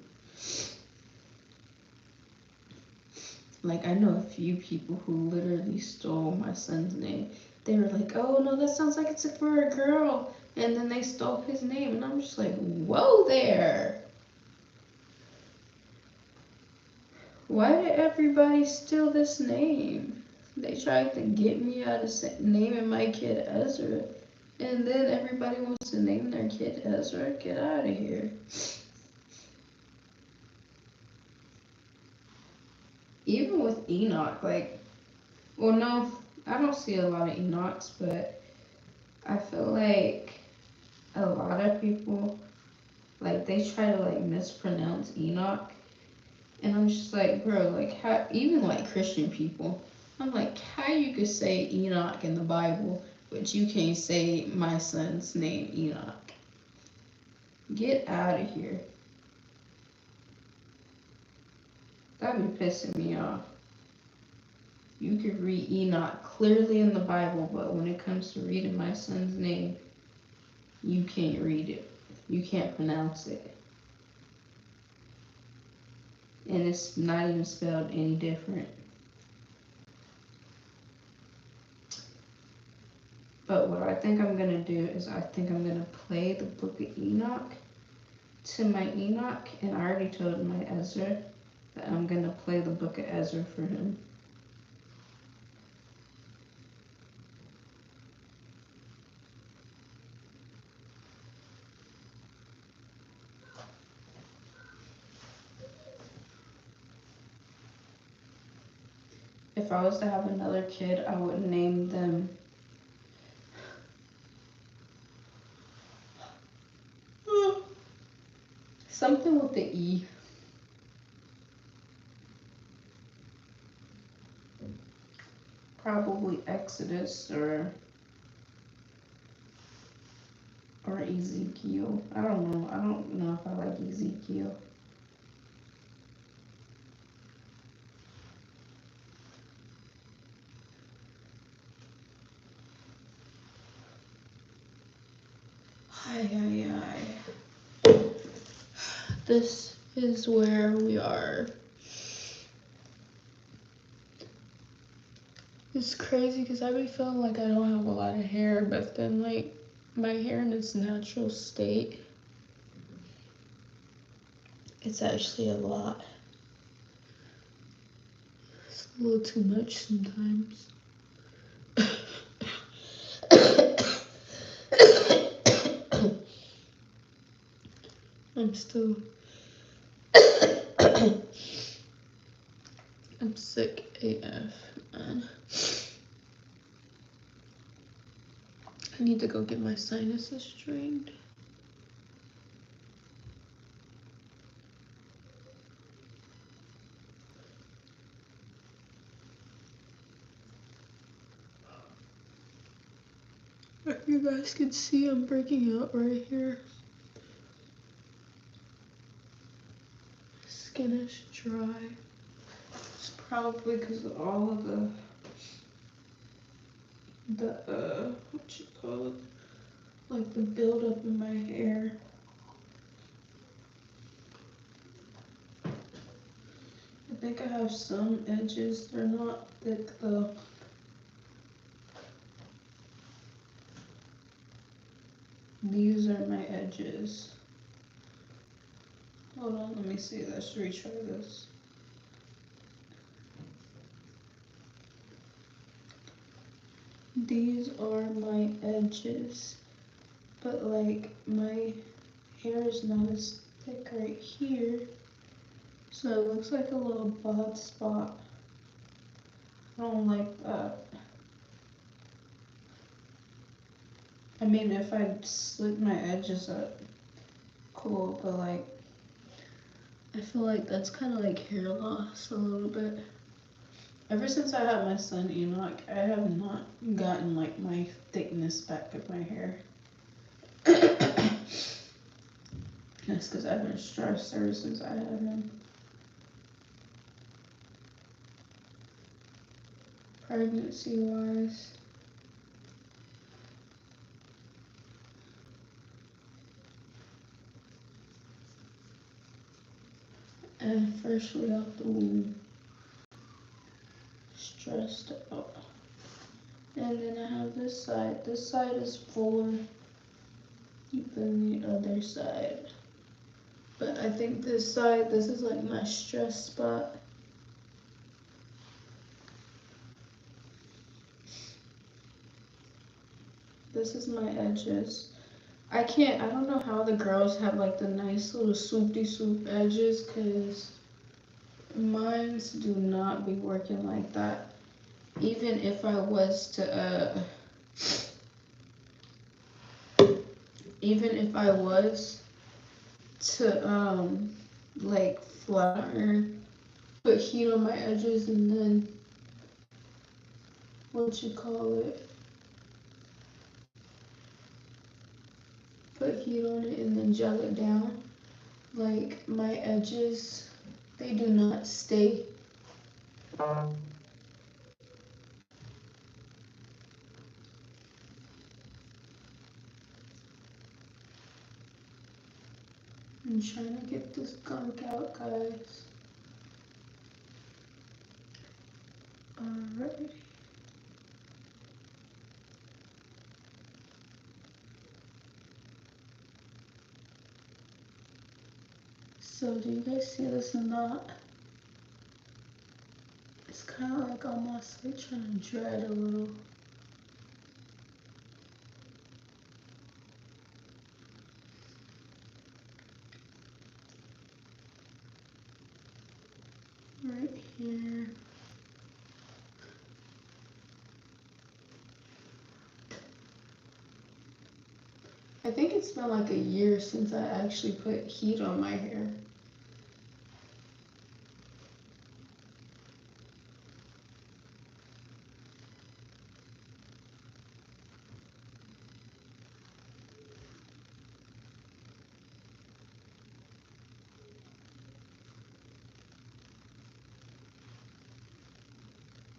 Like, I know a few people who literally stole my son's name. They were like, oh no, that sounds like it's for a girl. And then they stole his name. And I'm just like, whoa there. Why did everybody steal this name? They tried to get me out of naming my kid Ezra. And then everybody wants to name their kid Ezra. Get out of here. Even with Enoch, like, well, no, I don't see a lot of Enochs, but I feel like a lot of people, like, they try to, like, mispronounce Enoch. And I'm just like, bro, like, how, even, like, Christian people, I'm like, how you could say Enoch in the Bible, But you can't say my son's name, Enoch. Get out of here. That be pissing me off. You could read Enoch clearly in the Bible, but when it comes to reading my son's name, you can't read it. You can't pronounce it. And it's not even spelled any different. But what I think I'm going to do is I think I'm going to play the Book of Enoch to my Enoch. And I already told my Ezra that I'm going to play the Book of Ezra for him. If I was to have another kid, I would name them something with the E. Probably Exodus or Ezekiel. I don't know. I don't know if I like Ezekiel. This is where we are. It's crazy because I be feeling like I don't have a lot of hair, but then like my hair in its natural state, it's actually a lot. It's a little too much sometimes. I'm sick AF, man. I need to go get my sinuses drained. If you guys can see, I'm breaking out right here. Skin is dry. It's probably because of all of the what you call it? Like the buildup in my hair. I think I have some edges. They're not thick though. These are my edges. Hold on, let me see. Let's retry this. These are my edges. But like my hair is not as thick right here. So it looks like a little bald spot. I don't like that. I mean, if I slick my edges up, cool, but like, I feel like that's kind of like hair loss a little bit. Ever since I had my son Enoch, I have not gotten like my thickness back of my hair. That's because I've been stressed ever since I had him. Pregnancy wise. And freshly out the womb. Stressed out. And then I have this side. This side is fuller than the other side. But I think this side, this is like my stress spot. This is my edges. I don't know how the girls have like the nice little swoopty swoop edges, because mines do not be working like that. Even if I was to, like flatter, put heat on my edges and then, what you call it, put heat on it and then gel it down, like my edges, they do not stay. I'm trying to get this gunk out, guys. Alright. So do you guys see this knot? It's kind of like almost like trying to dread a little. Right here. I think it's been like a year since I actually put heat on my hair.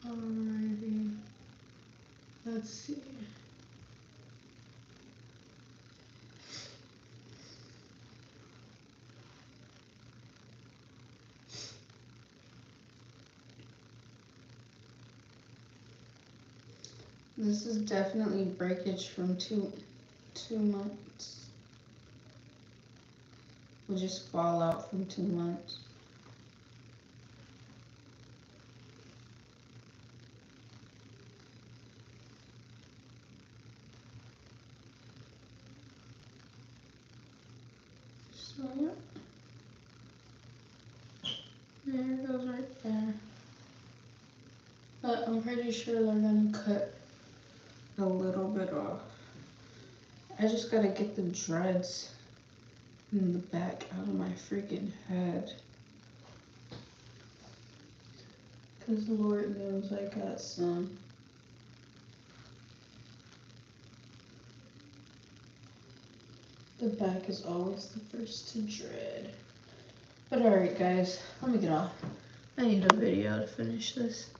Alrighty. Let's see. This is definitely breakage from two months. Will just fall out from 2 months. So yeah. There it goes right there. But I'm pretty sure they're gonna cut a little bit off. I just gotta get the dreads in the back out of my freaking head. Cause Lord knows I got some. The back is always the first to dread. But alright guys, let me get off. I need a video to finish this.